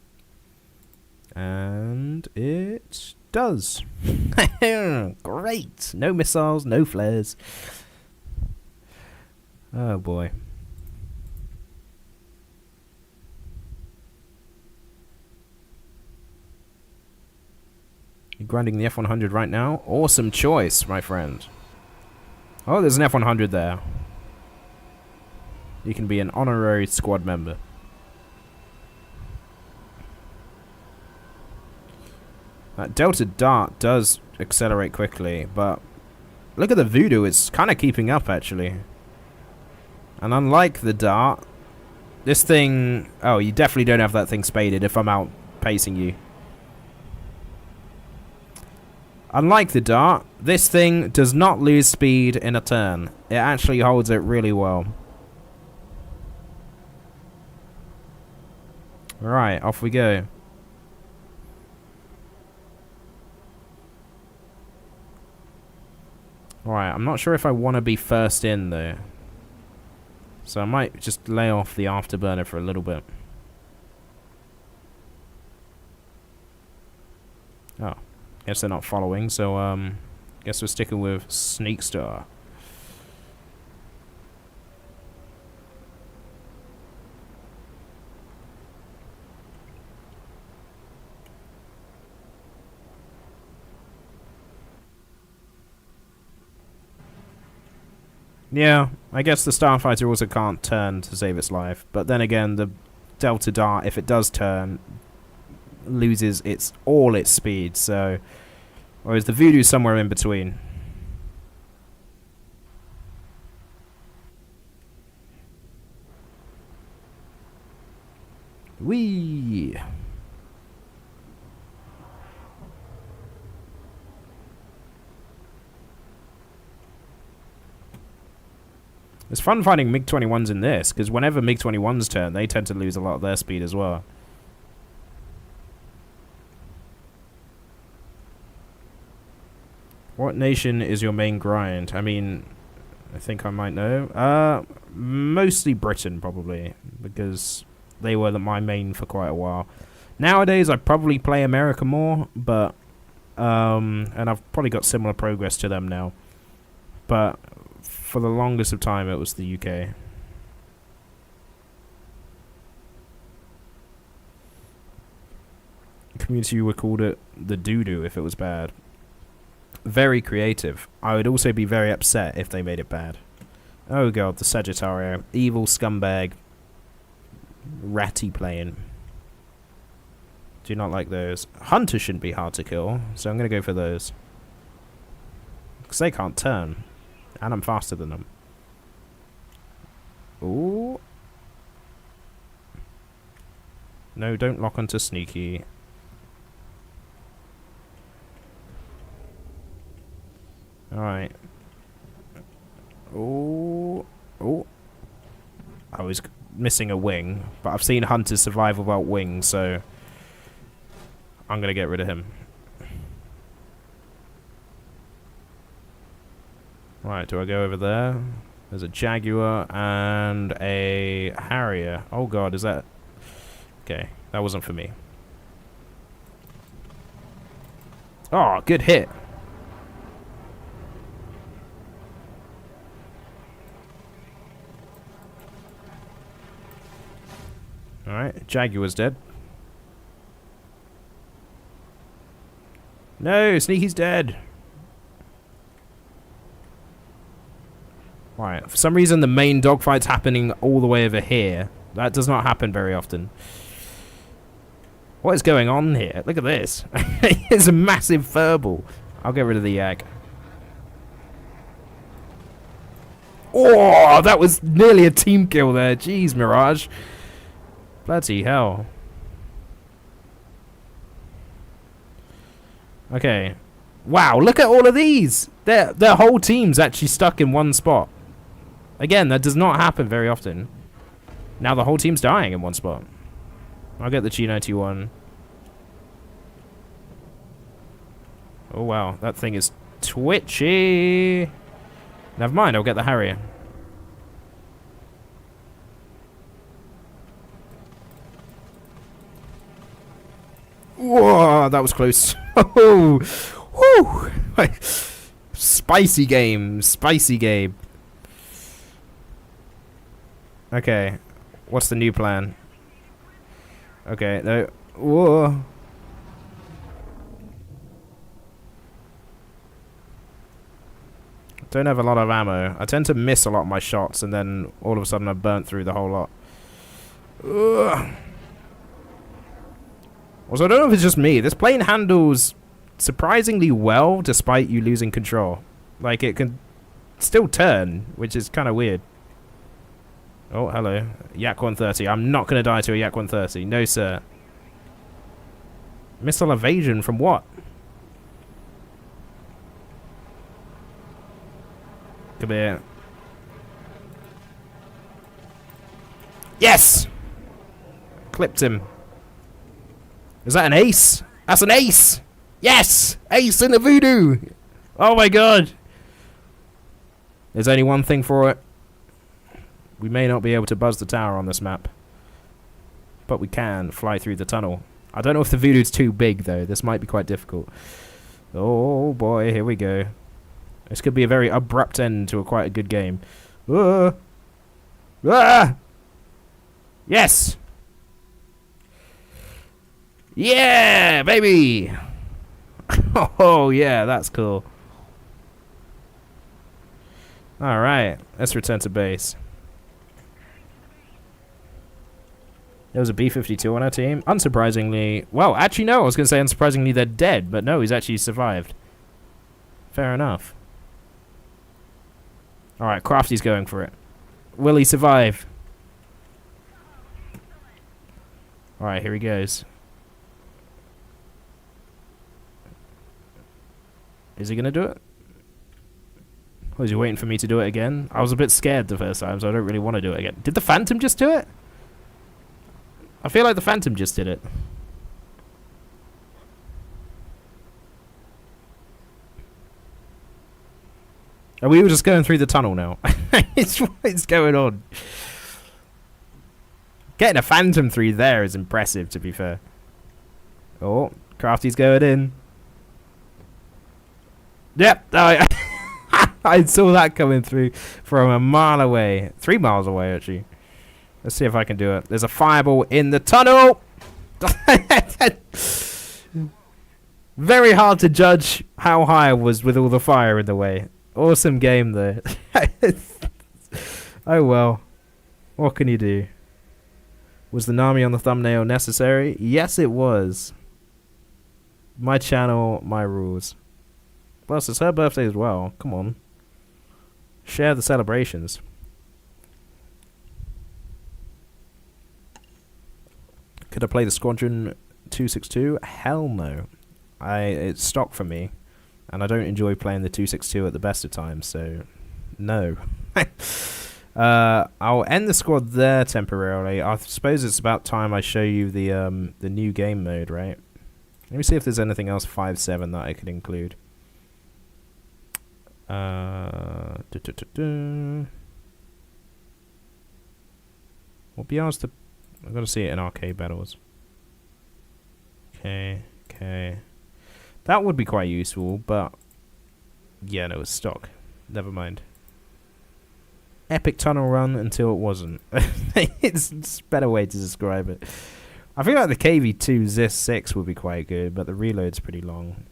And it does. Great. No missiles, no flares. Oh boy. You're grinding the F-100 right now? Awesome choice, my friend. Oh, there's an F-100 there. You can be an honorary squad member. Delta Dart does accelerate quickly, but look at the Voodoo, it's kind of keeping up actually. And unlike the Dart, this thing... Oh, you definitely don't have that thing spaded if I'm outpacing you. Unlike the Dart, this thing does not lose speed in a turn. It actually holds it really well. Right, off we go. Alright, I'm not sure if I want to be first in, though. So I might just lay off the afterburner for a little bit. Oh. Guess they're not following, so, guess we're sticking with Sneak Star. Yeah, I guess the Starfighter also can't turn to save its life. But then again, the Delta Dart, if it does turn, loses all its speed. So, whereas the Voodoo's somewhere in between. Whee! It's fun finding MiG-21s in this, because whenever MiG-21s turn, they tend to lose a lot of their speed as well. What nation is your main grind? I mean, I think I might know. Mostly Britain, probably, because they were my main for quite a while. Nowadays, I probably play America more, but, and I've probably got similar progress to them now. But for the longest of time, it was the UK. Community would call it the doo-doo if it was bad. Very creative. I would also be very upset if they made it bad. Oh god, the Sagittario. Evil scumbag. Ratty playing. Do not like those. Hunters shouldn't be hard to kill, so I'm going to go for those. Because they can't turn. And I'm faster than them. Ooh. No, don't lock onto sneaky. Alright. Ooh. Ooh. I was missing a wing, but I've seen hunters survive without wings, so I'm going to get rid of him. Right, do I go over there? There's a Jaguar and a Harrier. Oh god, is that... Okay, that wasn't for me. Oh, good hit. Alright, Jaguar's dead. No, Sneaky's dead. Right, for some reason the main dogfight's happening all the way over here. That does not happen very often. What is going on here? Look at this. It's a massive furball. I'll get rid of the yak. Oh, that was nearly a team kill there. Jeez, Mirage. Bloody hell. Okay. Wow, look at all of these. Their whole team's actually stuck in one spot. Again, that does not happen very often. Now the whole team's dying in one spot. I'll get the G91. Oh wow, that thing is twitchy. Never mind, I'll get the Harrier. Whoa, that was close. Oh, whoo! Spicy game, spicy game. Okay, what's the new plan? Okay, no. Whoa. Don't have a lot of ammo. I tend to miss a lot of my shots, and then all of a sudden I've burnt through the whole lot. Ugh. Also, I don't know if it's just me. This plane handles surprisingly well despite you losing control. Like, it can still turn, which is kind of weird. Oh, hello. Yak 130. I'm not going to die to a Yak 130. No, sir. Missile evasion from what? Come here. Yes! Clipped him. Is that an ace? That's an ace! Yes! Ace in the voodoo! Oh my god! There's only one thing for it. We may not be able to buzz the tower on this map, but we can fly through the tunnel. I don't know if the voodoo's too big, though. This might be quite difficult. Oh, boy. Here we go. This could be a very abrupt end to quite a good game. Ah! Yes! Yeah, baby! Oh, yeah, that's cool. Alright, let's return to base. There was a B-52 on our team. Unsurprisingly... Well, actually, no. I was going to say unsurprisingly they're dead. But no, he's actually survived. Fair enough. Alright, Crafty's going for it. Will he survive? Alright, here he goes. Is he going to do it? Or is he waiting for me to do it again? I was a bit scared the first time, so I don't really want to do it again. Did the Phantom just do it? I feel like the Phantom just did it. And we were just going through the tunnel now. What's going on? Getting a Phantom through there is impressive, to be fair. Oh, Crafty's going in. Yep. Oh, I saw that coming through from a mile away. 3 miles away, actually. Let's see if I can do it. There's a fireball in the tunnel. Very hard to judge how high I was with all the fire in the way. Awesome game, though. Oh, well. What can you do? Was the Nami on the thumbnail necessary? Yes, it was. My channel, my rules. Plus, it's her birthday as well. Come on. Share the celebrations. Could I play the Squadron 262? Hell no. It's stock for me, and I don't enjoy playing the 262 at the best of times, so no. I'll end the squad there temporarily. I suppose it's about time I show you the new game mode, right? Let me see if there's anything else 5.7 that I could include. What BR's the... I've got to see it in arcade battles. Okay. That would be quite useful, but... Yeah, no, it's stock. Never mind. Epic tunnel run until it wasn't. It's a better way to describe it. I feel like the KV2 Zis 6 would be quite good, but the reload's pretty long.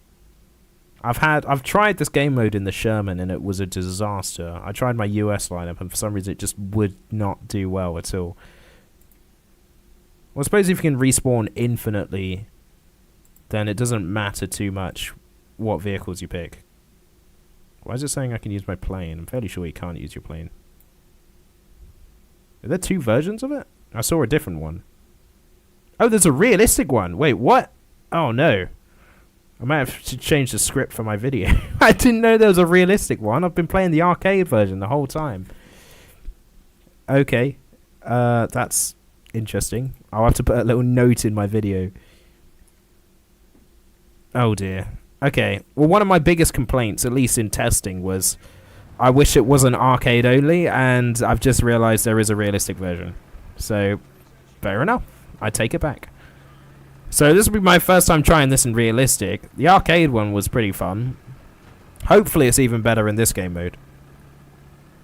I've tried this game mode in the Sherman, and it was a disaster. I tried my US lineup, and for some reason it just would not do well at all. Well, I suppose if you can respawn infinitely, then it doesn't matter too much what vehicles you pick. Why is it saying I can use my plane? I'm fairly sure you can't use your plane. Are there 2 versions of it? I saw a different one. Oh, there's a realistic one. Wait, what? Oh, no. I might have to change the script for my video. I didn't know there was a realistic one. I've been playing the arcade version the whole time. Okay. That's interesting. I'll have to put a little note in my video. Oh, dear. Okay. Well, one of my biggest complaints, at least in testing, was I wish it wasn't arcade only, and I've just realized there is a realistic version. So, fair enough. I take it back. So this will be my first time trying this in realistic. The arcade one was pretty fun. Hopefully it's even better in this game mode.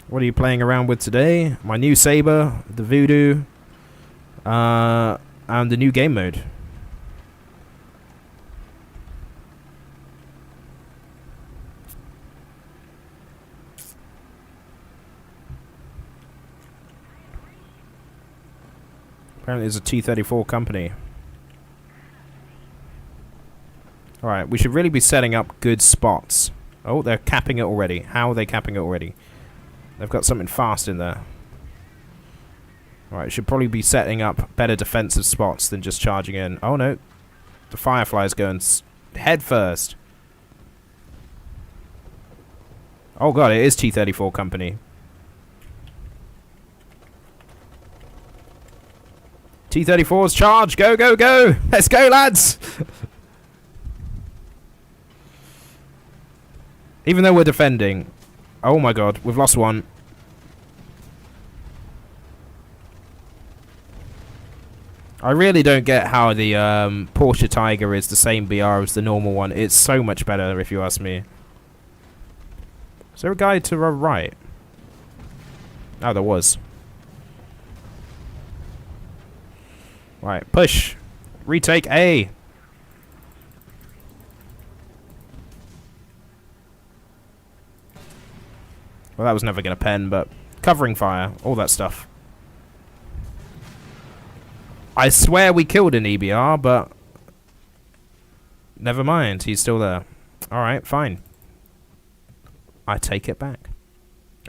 What are you playing around with today? My new Saber, the Voodoo, and the new game mode. Apparently there's a T-34 company. Alright, we should really be setting up good spots. Oh, they're capping it already. How are they capping it already? They've got something fast in there. Alright, should probably be setting up better defensive spots than just charging in. Oh no. The Firefly's going head first. Oh god, it is T-34 company. T-34's charge! Go, go, go! Let's go, lads! Even though we're defending, Oh my god, we've lost one. I really don't get how the Porsche Tiger is the same BR as the normal one. It's so much better, if you ask me. Is there a guy to our right? Oh, there was. Right, push. Retake A. Well, that was never going to pen, but covering fire, all that stuff. I swear we killed an EBR, but never mind. He's still there. All right, fine. I take it back.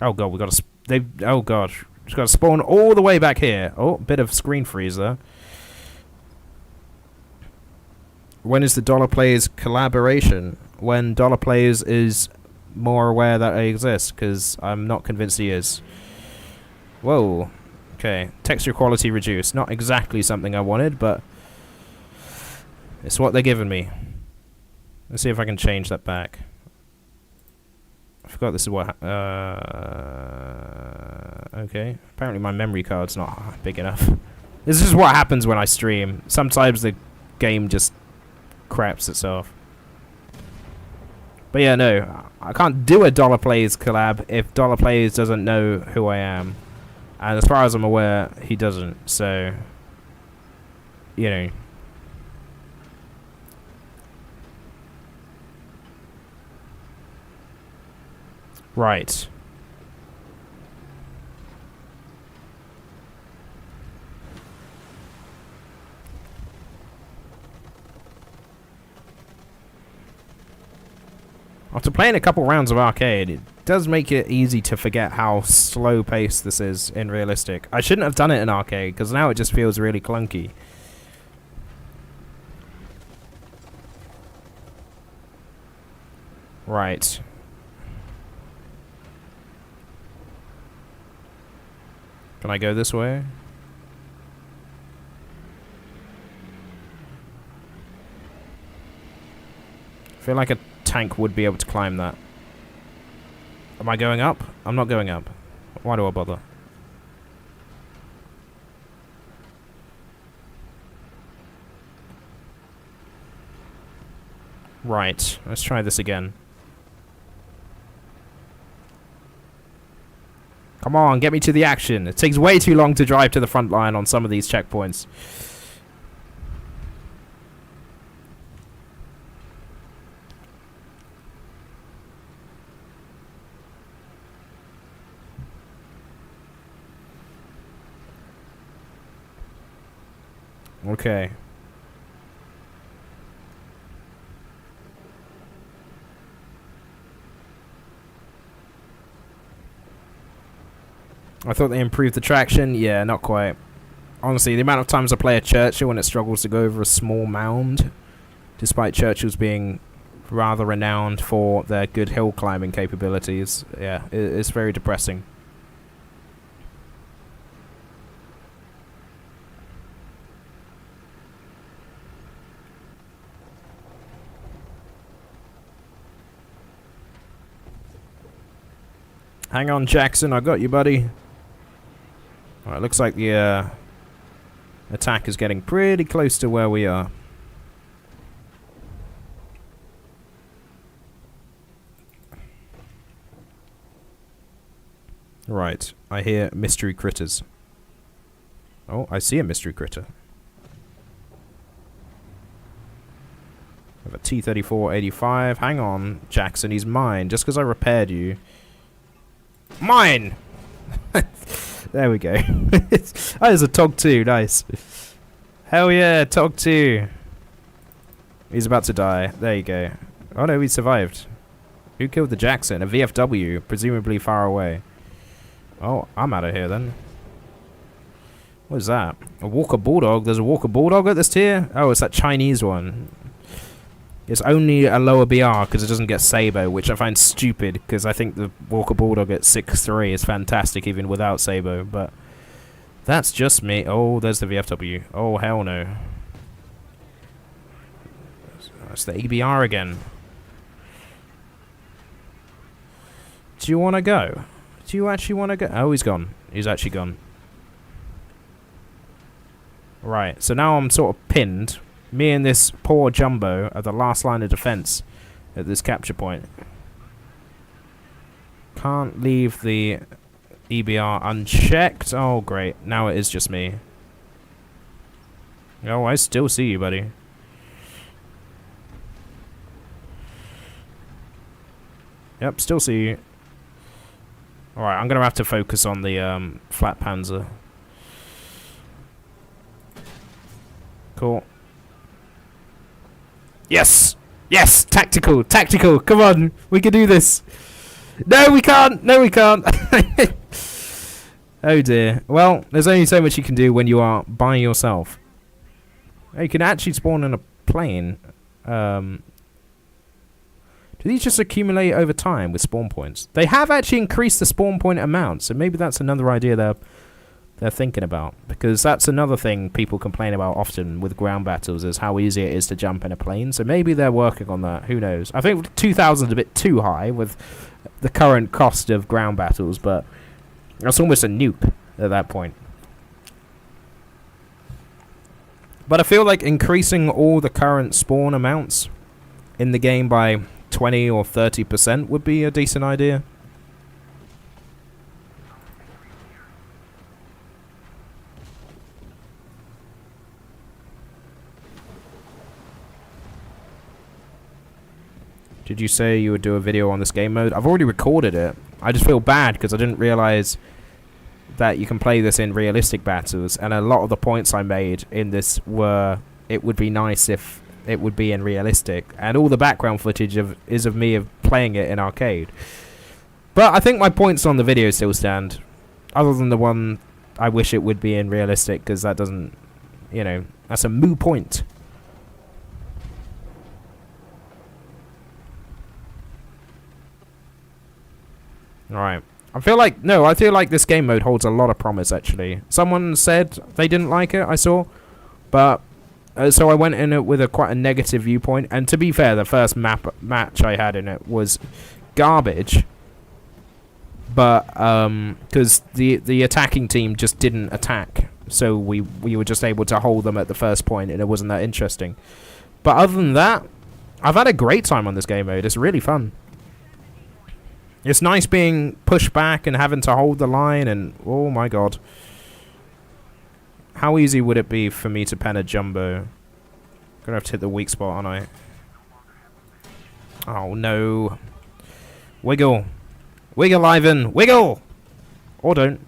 Oh god, we got to. Oh god, just got to spawn all the way back here. Oh, bit of screen freeze there. When is the Dollar Plays collaboration? When Dollar Plays is more aware that I exist, because I'm not convinced he is. Whoa. Okay, texture quality reduced. Not exactly something I wanted, but it's what they're giving me. Let's see if I can change that back. I forgot this is what... okay. Apparently my memory card's not big enough. This is what happens when I stream. Sometimes the game just craps itself. But yeah, no. I can't do a Dollar Plays collab if Dollar Plays doesn't know who I am. And as far as I'm aware, he doesn't. So, you know. Right. After playing a couple rounds of arcade, it does make it easy to forget how slow paced this is in realistic. I shouldn't have done it in arcade, because now it just feels really clunky. Right. Can I go this way? I feel like a tank would be able to climb that. Am I going up? I'm not going up. Why do I bother? Right. Let's try this again. Come on, get me to the action. It takes way too long to drive to the front line on some of these checkpoints. Okay. I thought they improved the traction. Yeah, not quite. Honestly, the amount of times I play a Churchill when it struggles to go over a small mound, despite Churchills being rather renowned for their good hill climbing capabilities, yeah, it's very depressing. Hang on, Jackson, I got you, buddy. Alright, looks like the attack is getting pretty close to where we are. Right, I hear mystery critters. Oh, I see a mystery critter. I have a T-34-85. Hang on, Jackson, he's mine. Just because I repaired you. Mine! There we go. Oh, there's a TOG 2. Nice. Hell yeah, TOG 2. He's about to die. There you go. Oh no, he survived. Who killed the Jackson? A VFW, presumably far away. Oh, I'm out of here then. What is that? A Walker Bulldog? There's a Walker Bulldog at this tier? Oh, it's that Chinese one. It's only a lower BR because it doesn't get Sabo, which I find stupid because I think the Walker Bulldog at 6.3 is fantastic even without Sabo, but that's just me. Oh, there's the VFW. Oh, hell no. It's the EBR again. Do you want to go? Do you actually want to go? Oh, he's gone. He's actually gone. Right, so now I'm sort of pinned. Me and this poor Jumbo are the last line of defense at this capture point. Can't leave the EBR unchecked. Oh, great. Now it is just me. Oh, I still see you, buddy. Yep, still see you. Alright, I'm going to have to focus on the flat panzer. Cool. Yes! Yes! Tactical! Tactical! Come on! We can do this! No, we can't! No, we can't! Oh dear. Well, there's only so much you can do when you are by yourself. You can actually spawn in a plane. Do these just accumulate over time with spawn points? They have actually increased the spawn point amount, so maybe that's another idea they're thinking about. Because that's another thing people complain about often with ground battles, is how easy it is to jump in a plane. So maybe they're working on that. Who knows? I think 2,000 is a bit too high with the current cost of ground battles, but that's almost a nuke at that point. But I feel like increasing all the current spawn amounts in the game by 20 or 30% would be a decent idea. Did you say you would do a video on this game mode? I've already recorded it. I just feel bad because I didn't realize that you can play this in realistic battles, and a lot of the points I made in this were it would be nice if it would be in realistic, and all the background footage is of me playing it in arcade. But I think my points on the video still stand, other than the one I wish it would be in realistic, because that doesn't, you know, that's a moo point. Alright. I feel like this game mode holds a lot of promise, actually. Someone said they didn't like it, I saw. But, so I went in it with quite a negative viewpoint. And to be fair, the first match I had in it was garbage. But, because the attacking team just didn't attack. So we were just able to hold them at the first point, and it wasn't that interesting. But other than that, I've had a great time on this game mode. It's really fun. It's nice being pushed back and having to hold the line, and oh my god. How easy would it be for me to pen a Jumbo? Gonna have to hit the weak spot, aren't I? Oh no. Wiggle. Wiggle, Ivan! Wiggle! Or don't.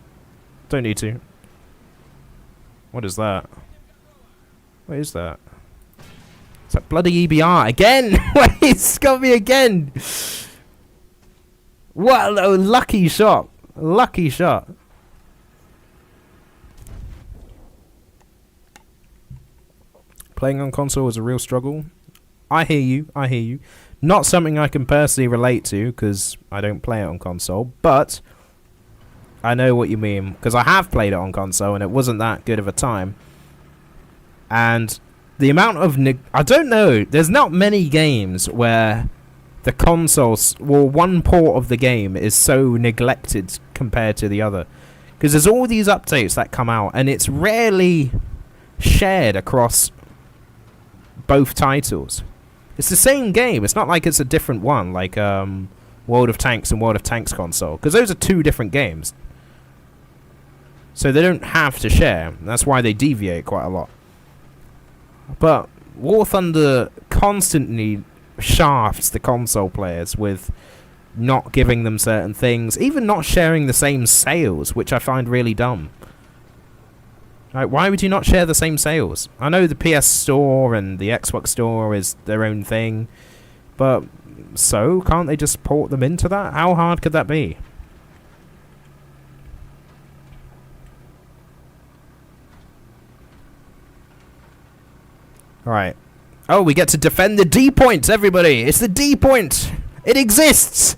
Don't need to. What is that? What is that? It's that bloody EBR again! Wait, it's got me again! What a lucky shot. Lucky shot. Playing on console is a real struggle. I hear you. I hear you. Not something I can personally relate to, because I don't play it on console. But I know what you mean, because I have played it on console, and it wasn't that good of a time. And the amount of... I don't know. There's not many games where... the consoles, well, one port of the game is so neglected compared to the other. Because there's all these updates that come out, and it's rarely shared across both titles. It's the same game. It's not like it's a different one, like World of Tanks and World of Tanks console. Because those are two different games. So they don't have to share. That's why they deviate quite a lot. But War Thunder constantly... shafts the console players with not giving them certain things, even not sharing the same sales, which I find really dumb. Like, why would you not share the same sales? I know the PS Store and the Xbox Store is their own thing, but so can't they just port them into that? How hard could that be? Alright. Oh, we get to defend the D point, everybody! It's the D point! It exists!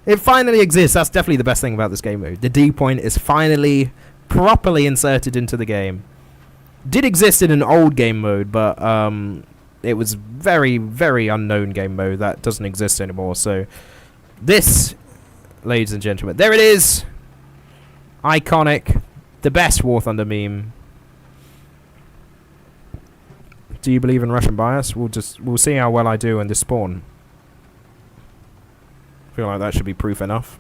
It finally exists. That's definitely the best thing about this game mode. The D point is finally properly inserted into the game. Did exist in an old game mode, but it was very, very unknown game mode that doesn't exist anymore. So this ladies and gentlemen. There it is! Iconic. The best War Thunder meme. Do you believe in Russian bias? We'll see how well I do in this spawn. I feel like that should be proof enough.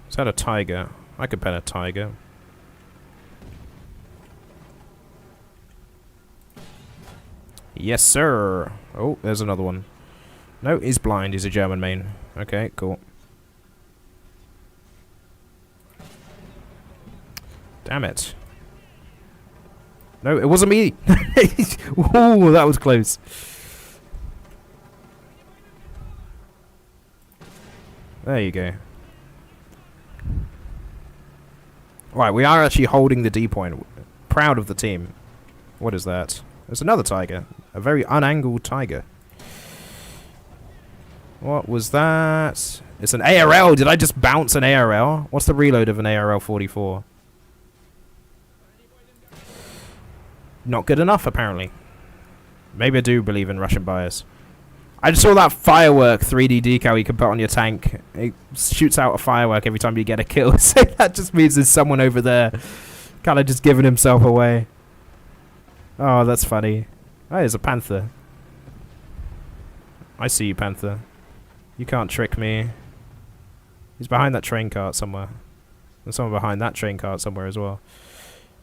Is that a tiger? I could bet a tiger. Yes, sir. Oh, there's another one. No, he's blind. He's a German main. Okay, cool. Damn it. No, it wasn't me. Ooh, that was close. There you go. Right, we are actually holding the D point. Proud of the team. What is that? There's another tiger. A very unangled tiger. What was that? It's an ARL. Did I just bounce an ARL? What's the reload of an ARL 44? Not good enough, apparently. Maybe I do believe in Russian bias. I just saw that firework 3D decal you can put on your tank. It shoots out a firework every time you get a kill. So that just means there's someone over there kind of just giving himself away. Oh, that's funny. Oh, there's a panther. I see you, panther. You can't trick me. He's behind that train cart somewhere. There's someone behind that train cart somewhere as well.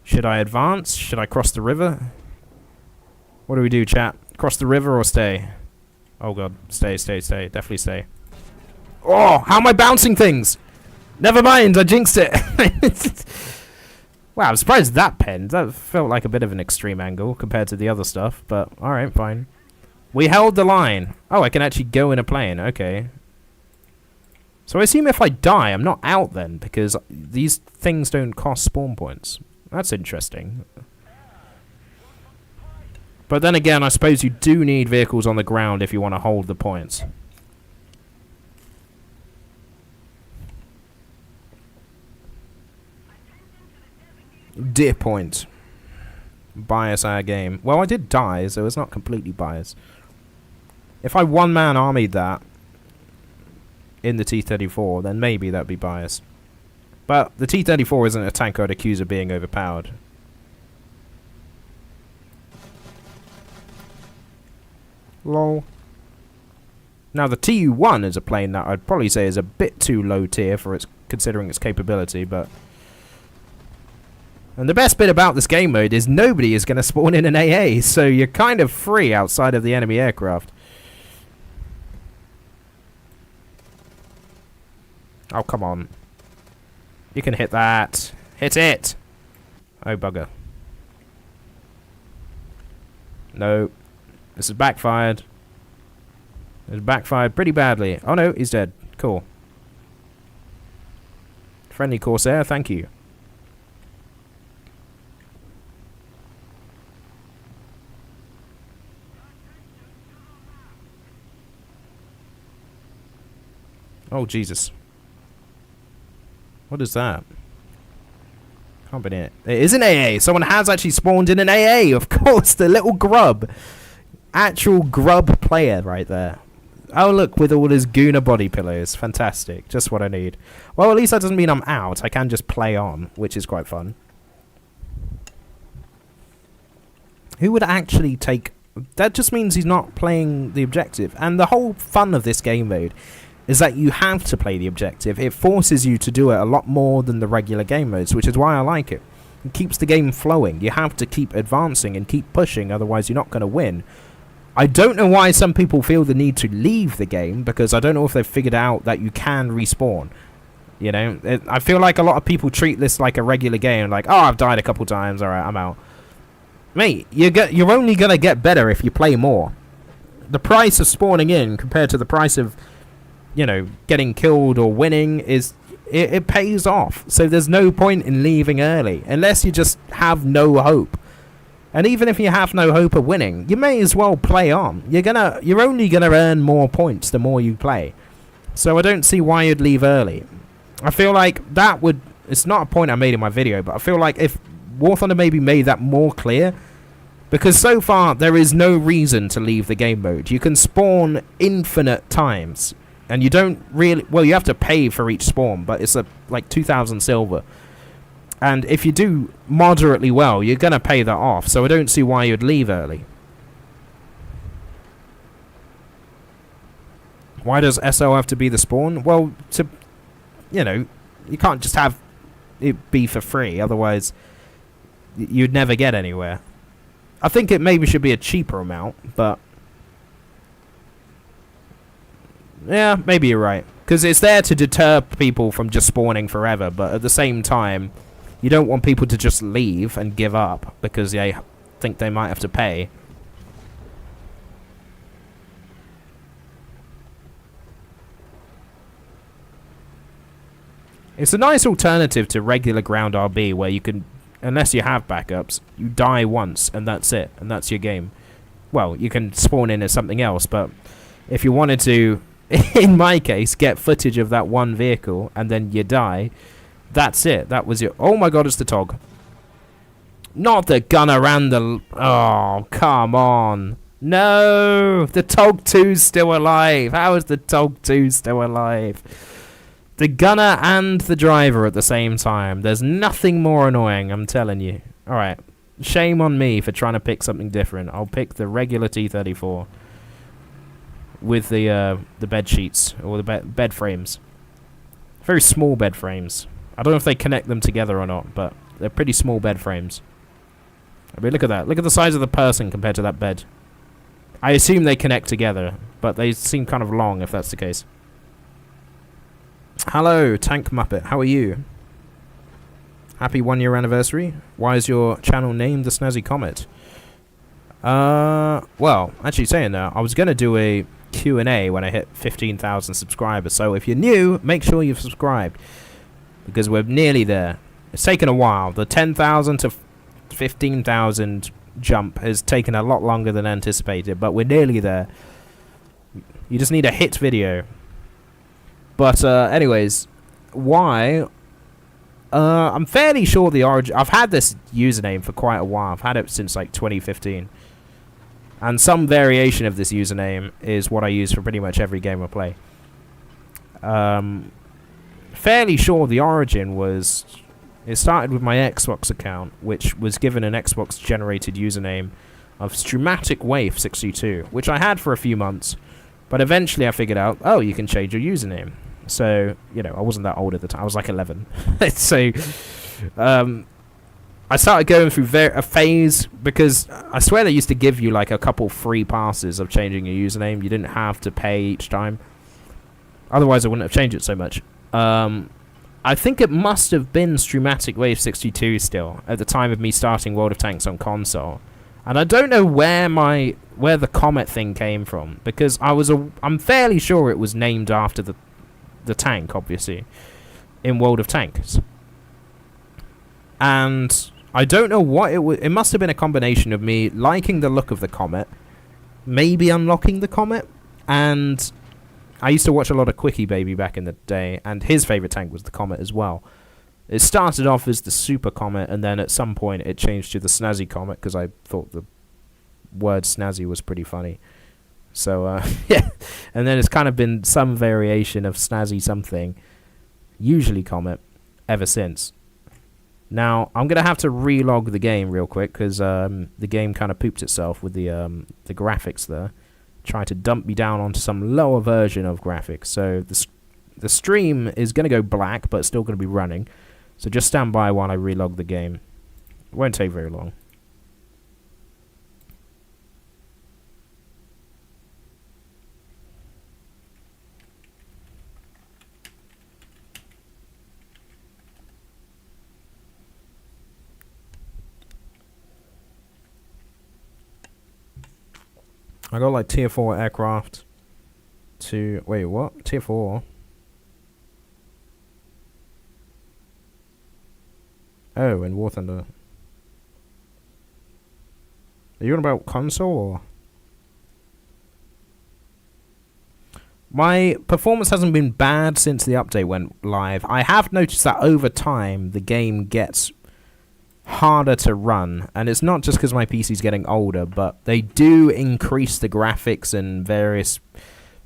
Should I advance? Should I cross the river? What do we do, chat? Cross the river or stay? Oh god, stay. Definitely stay. Oh, how am I bouncing things? Never mind, I jinxed it. Wow, I'm surprised that penned. That felt like a bit of an extreme angle compared to the other stuff, but alright, fine. We held the line. Oh, I can actually go in a plane. Okay. So I assume if I die, I'm not out then, because these things don't cost spawn points. That's interesting. But then again, I suppose you do need vehicles on the ground if you want to hold the points. Dear point. Bias our game. Well, I did die, so it's not completely biased. If I one-man armied that in the T-34, then maybe that'd be biased. But the T-34 isn't a tank I'd accuse of being overpowered. Lol. Now the Tu-1 is a plane that I'd probably say is a bit too low tier for its considering its capability, but... And the best bit about this game mode is nobody is going to spawn in an AA, so you're kind of free outside of the enemy aircraft. Oh, come on. You can hit that. Hit it! Oh, bugger. No. This is backfired. It's backfired pretty badly. Oh no, he's dead. Cool. Friendly Corsair, thank you. Oh, Jesus. What is that? Can't be it. It is an AA. Someone has actually spawned in an AA. Of course, the little grub. Actual grub player right there. Oh, look, with all his Gooner body pillows. Fantastic. Just what I need. Well, at least that doesn't mean I'm out. I can just play on, which is quite fun. Who would actually take... That just means he's not playing the objective. And the whole fun of this game mode is that you have to play the objective. It forces you to do it a lot more than the regular game modes, which is why I like it. It keeps the game flowing. You have to keep advancing and keep pushing, otherwise you're not going to win. I don't know why some people feel the need to leave the game, because I don't know if they've figured out that you can respawn. You know, I feel like a lot of people treat this like a regular game, like, oh, I've died a couple times, alright, I'm out. Mate, you're only going to get better if you play more. The price of spawning in compared to the price of, you know, getting killed or winning is... It pays off. So there's no point in leaving early, unless you just have no hope. And even if you have no hope of winning, you may as well play on. You're only gonna earn more points the more you play. So I don't see why you'd leave early. I feel like that would... It's not a point I made in my video, but I feel like if War Thunder maybe made that more clear, Because so far, there is no reason to leave the game mode. You can spawn infinite times. And you don't really... Well, you have to pay for each spawn, but it's like 2,000 silver. And if you do moderately well, you're going to pay that off. So I don't see why you'd leave early. Why does SO have to be the spawn? Well, you know, you can't just have it be for free. Otherwise, you'd never get anywhere. I think it maybe should be a cheaper amount, but... Yeah, maybe you're right. Because it's there to deter people from just spawning forever, but at the same time, you don't want people to just leave and give up because they think they might have to pay. It's a nice alternative to regular ground RB where you can, unless you have backups, you die once and that's it, and that's your game. Well, you can spawn in as something else, but if you wanted to, in my case, get footage of that one vehicle and then you die, that's it. That was your... Oh my god, it's the Tog. Not the gunner and the... Oh, come on. No! The Tog 2's still alive. How is the Tog 2 still alive? The gunner and the driver at the same time. There's nothing more annoying, I'm telling you. Alright. Shame on me for trying to pick something different. I'll pick the regular T-34. With the bed sheets. Or the bed frames. Very small bed frames. I don't know if they connect them together or not, but they're pretty small bed frames. I mean, look at that. Look at the size of the person compared to that bed. I assume they connect together, but they seem kind of long if that's the case. Hello, Tank Muppet. How are you? Happy 1 year anniversary. Why is your channel named TheSnazzyComet? Well, actually saying that, I was going to do a Q&A when I hit 15,000 subscribers. So if you're new, make sure you've subscribed. Because we're nearly there. It's taken a while. The 10,000 to 15,000 jump has taken a lot longer than anticipated. But we're nearly there. You just need a hit video. But anyways, why? I'm fairly sure the origin... I've had this username for quite a while. I've had it since like 2015. And some variation of this username is what I use for pretty much every game I play. Fairly sure the origin was... It started with my Xbox account, which was given an Xbox-generated username of Strumatic Waif 62, which I had for a few months. But eventually I figured out, oh, you can change your username. So, you know, I wasn't that old at the time. I was like 11. So, I started going through a phase because I swear they used to give you like a couple free passes of changing your username. You didn't have to pay each time. Otherwise, I wouldn't have changed it so much. I think it must have been Strumatic Wave 62 still at the time of me starting World of Tanks on console. And I don't know where the Comet thing came from because I'm fairly sure it was named after the tank, obviously, in World of Tanks. And I don't know what it was. It must have been a combination of me liking the look of the Comet, maybe unlocking the Comet, and I used to watch a lot of Quickie Baby back in the day, and his favourite tank was the Comet as well. It started off as the Super Comet, and then at some point it changed to the TheSnazzyComet because I thought the word snazzy was pretty funny. So, yeah. And then it's kind of been some variation of Snazzy something, usually Comet, ever since. Now, I'm going to have to relog the game real quick, because the game kind of pooped itself with the graphics there. Try to dump me down onto some lower version of graphics. So, the stream is going to go black, but it's still going to be running. So just stand by while I relog the game. It won't take very long. I got like tier 4 aircraft to... Wait, what? Tier 4? Oh, in War Thunder. Are you on about console or...? My performance hasn't been bad since the update went live. I have noticed that over time the game gets harder to run, and it's not just because my PC's getting older, but they do increase the graphics and various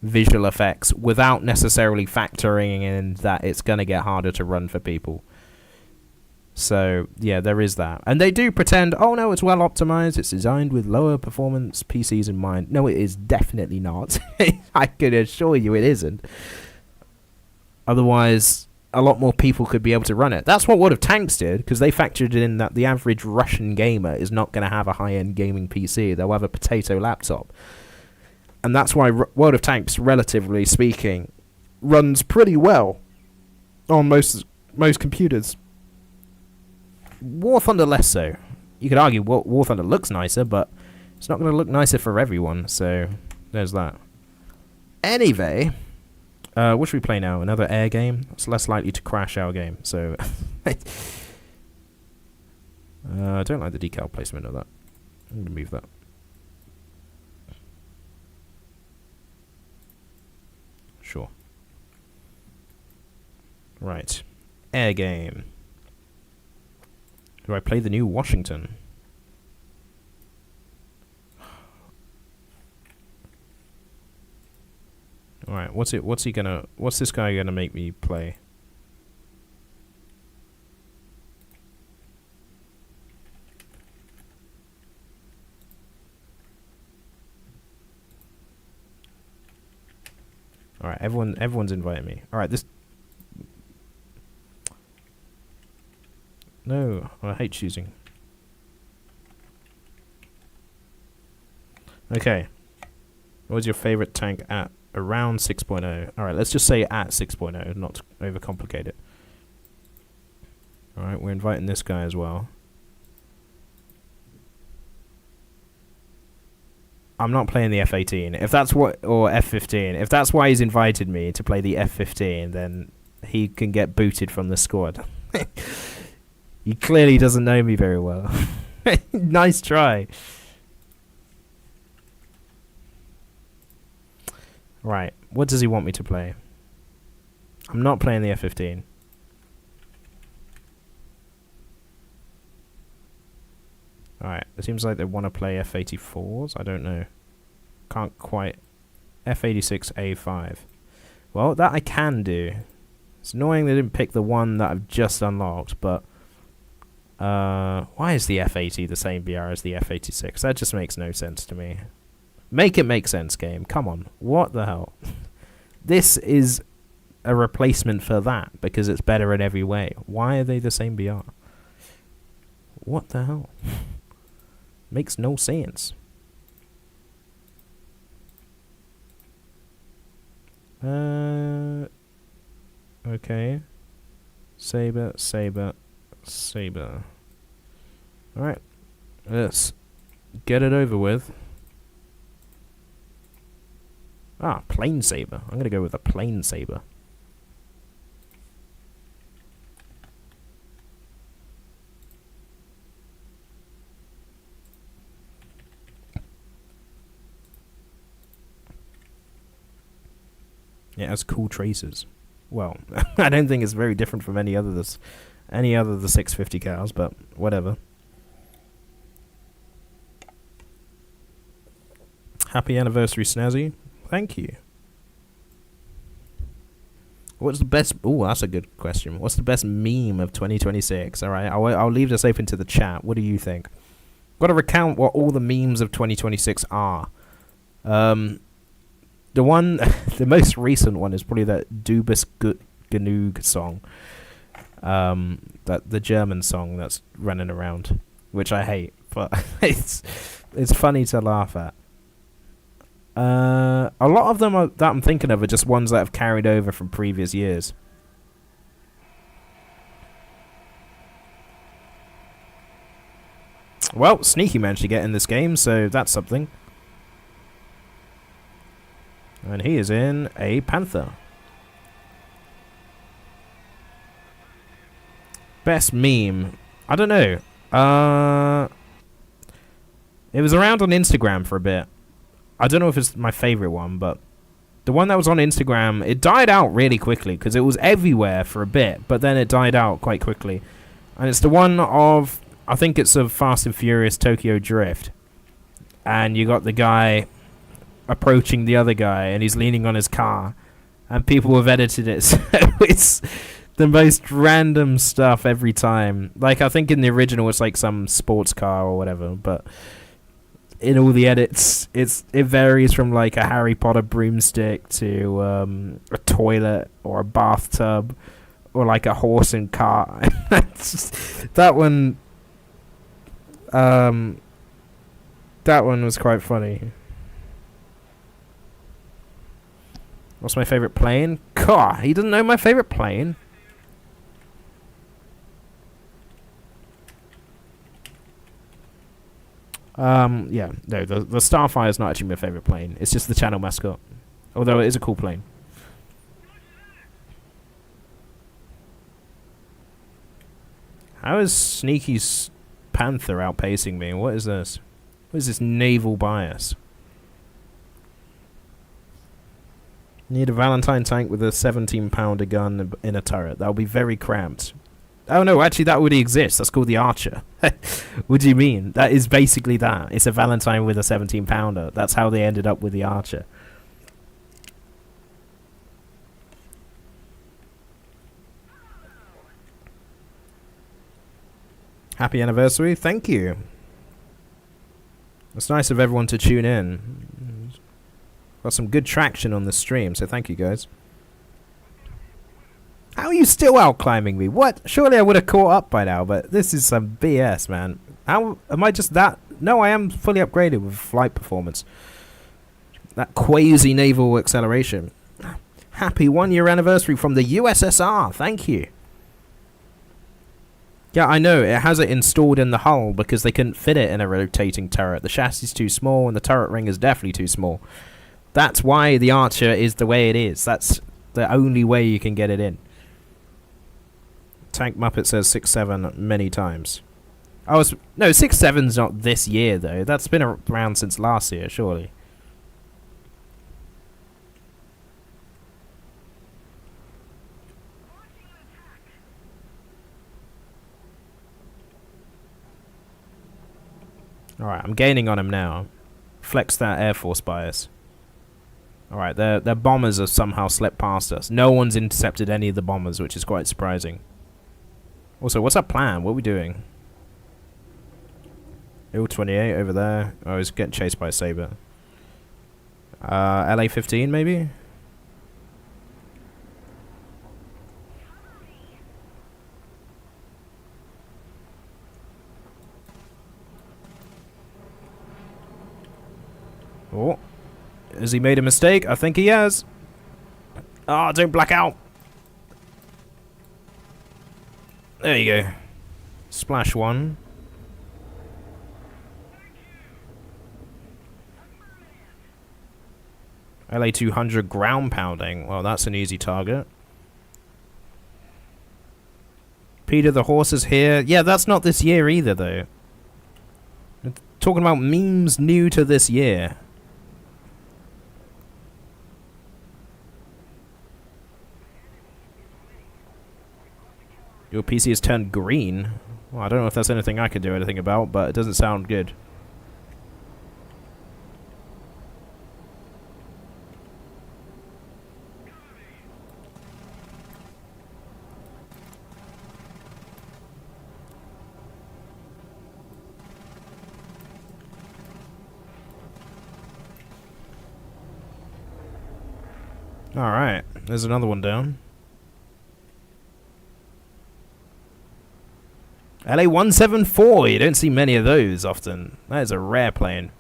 visual effects without necessarily factoring in that it's going to get harder to run for people. So, yeah, there is that. And they do pretend, oh no, it's well optimized, it's designed with lower performance PCs in mind. No, it is definitely not. I can assure you it isn't. Otherwise, a lot more people could be able to run it. That's what World of Tanks did, because they factored in that the average Russian gamer is not going to have a high-end gaming PC. They'll have a potato laptop. And that's why World of Tanks, relatively speaking, runs pretty well on most computers. War Thunder less so. You could argue War Thunder looks nicer, but it's not going to look nicer for everyone, so there's that. Anyway, what should we play now? Another air game? It's less likely to crash our game, so... I don't like the decal placement of that. I'm going to move that. Sure. Right. Air game. Do I play the new Washington? Alright, what's this guy gonna make me play? Alright, everyone's inviting me. Alright, this... No, I hate choosing. Okay. What was your favorite tank at around 6.0? Alright, let's just say at 6.0, not to overcomplicate it. Alright, we're inviting this guy as well. I'm not playing the F-18. If that's what... Or F-15. If that's why he's invited me to play the F-15, then he can get booted from the squad. He clearly doesn't know me very well. Nice try. Right, what does he want me to play? I'm not playing the F-15. Alright, it seems like they want to play F-84s. I don't know. Can't quite... F-86A5. Well, that I can do. It's annoying they didn't pick the one that I've just unlocked, but... why is the F-80 the same BR as the F-86? That just makes no sense to me. Make it make sense, game. Come on. What the hell? This is a replacement for that because it's better in every way. Why are they the same BR? What the hell? Makes no sense. Okay. Saber. Alright. Let's get it over with. Ah, plane saber. I'm gonna go with a plane saber. It has cool traces. Well, I don't think it's very different from any other of the 650 cows, but whatever. Happy anniversary, Snazzy. Thank you. What's the best... Oh, that's a good question. What's the best meme of 2026? All right, I'll leave this open to the chat. What do you think? Got to recount what all the memes of 2026 are. The one... the most recent one is probably that Dubis Genug song. That the German song that's running around, which I hate, but it's funny to laugh at. A lot of them that I'm thinking of are just ones that have carried over from previous years. Well, Sneaky managed to get in this game, so that's something. And he is in a Panther. Best meme. I don't know. It was around on Instagram for a bit. I don't know if it's my favorite one, but the one that was on Instagram, it died out really quickly because it was everywhere for a bit, but then it died out quite quickly. And it's the one of... I think it's a Fast and Furious Tokyo Drift. And you got the guy approaching the other guy, and he's leaning on his car. And people have edited it, so it's the most random stuff every time. Like, I think in the original it's like some sports car or whatever, but in all the edits, it varies from like a Harry Potter broomstick to a toilet or a bathtub or like a horse and cart. That one was quite funny. What's my favorite plane? God, he doesn't know my favorite plane. Yeah, no, the Starfire is not actually my favorite plane. It's just the channel mascot. Although it is a cool plane. How is Sneaky's Panther outpacing me? What is this? What is this naval bias? Need a Valentine tank with a 17-pounder gun in a turret. That would be very cramped. Oh no, actually that already exists. That's called the Archer. What do you mean? That is basically that. It's a Valentine with a 17-pounder. That's how they ended up with the Archer. Happy anniversary. Thank you. It's nice of everyone to tune in. Got some good traction on the stream, so thank you guys. How are you still out climbing me? What? Surely I would have caught up by now, but this is some BS, man. How am I just that? No, I am fully upgraded with flight performance. That quasi naval acceleration. Happy 1-year anniversary from the USSR. Thank you. Yeah, I know. It has it installed in the hull because they couldn't fit it in a rotating turret. The chassis is too small and the turret ring is definitely too small. That's why the Archer is the way it is. That's the only way you can get it in. Tank Muppet says 6.7 many times. No, 6.7's not this year, though. That's been around since last year, surely. Alright, I'm gaining on him now. Flex that Air Force bias. Alright, their bombers have somehow slipped past us. No one's intercepted any of the bombers, which is quite surprising. Also, what's our plan? What are we doing? Il-28 over there. Oh, he's getting chased by a Saber. LA-15, maybe? Oh. Has he made a mistake? I think he has. Ah, don't black out. There you go. Splash one. LA-200 ground pounding. Well, that's an easy target. Peter the Horse is here. Yeah, that's not this year either, though. We're talking about memes new to this year. Your PC has turned green. Well, I don't know if that's anything I could do anything about, but it doesn't sound good. Alright, there's another one down. LA-174, you don't see many of those often. That is a rare plane.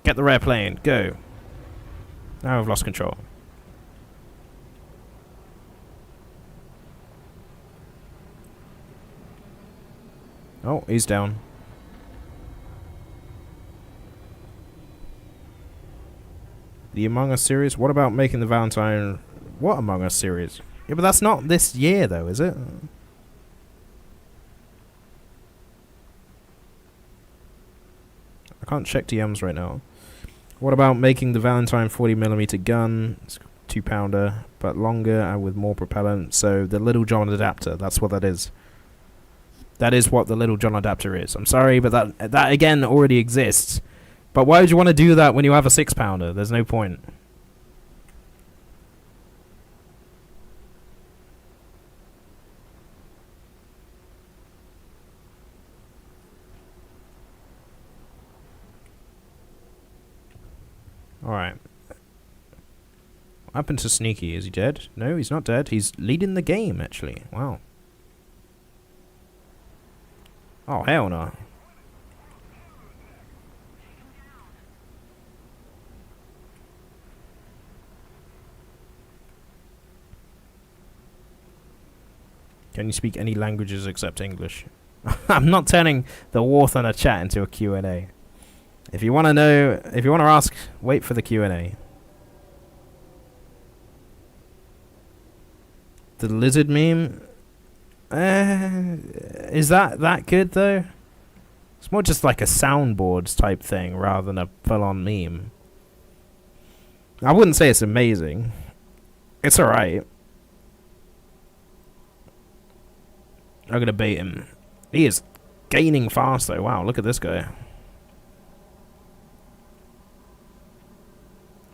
Get the rare plane, go. Now I've lost control. Oh, he's down. The Among Us series? What about making the Valentine... What Among Us series? Yeah, but that's not this year, though, is it? I can't check DMs right now. What about making the Valentine 40mm gun? It's 2-pounder, but longer and with more propellant. So the Little John adapter, that's what that is. That is what the Little John adapter is. I'm sorry, but that again already exists. But why would you want to do that when you have a 6-pounder? There's no point. Alright. What happened to Sneaky? Is he dead? No, he's not dead. He's leading the game, actually. Wow. Oh, hell no. Can you speak any languages except English? I'm not turning the War Thunder chat into a Q&A. If you want to know, if you want to ask, wait for the Q&A. The lizard meme? Is that good, though? It's more just like a soundboards type thing rather than a full-on meme. I wouldn't say it's amazing. It's alright. I'm going to bait him. He is gaining fast, though. Wow, look at this guy.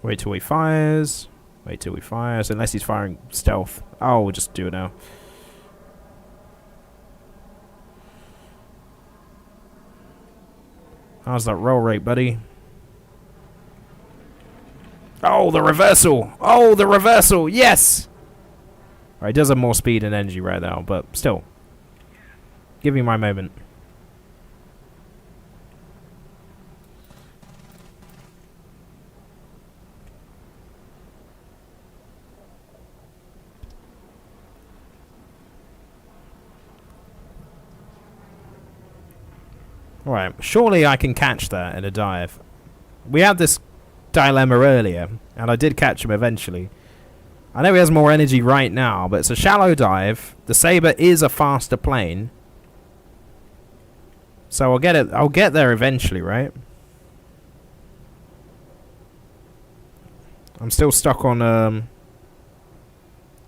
Wait till he fires. Wait till he fires. Unless he's firing stealth. Oh, we'll just do it now. How's that roll rate, buddy? Oh, the reversal! Oh, the reversal! Yes! Alright, he does have more speed and energy right now, but still. Give me my moment. Alright, surely I can catch that in a dive. We had this dilemma earlier, and I did catch him eventually. I know he has more energy right now, but it's a shallow dive. The Saber is a faster plane. So I'll get there eventually, right? I'm still stuck on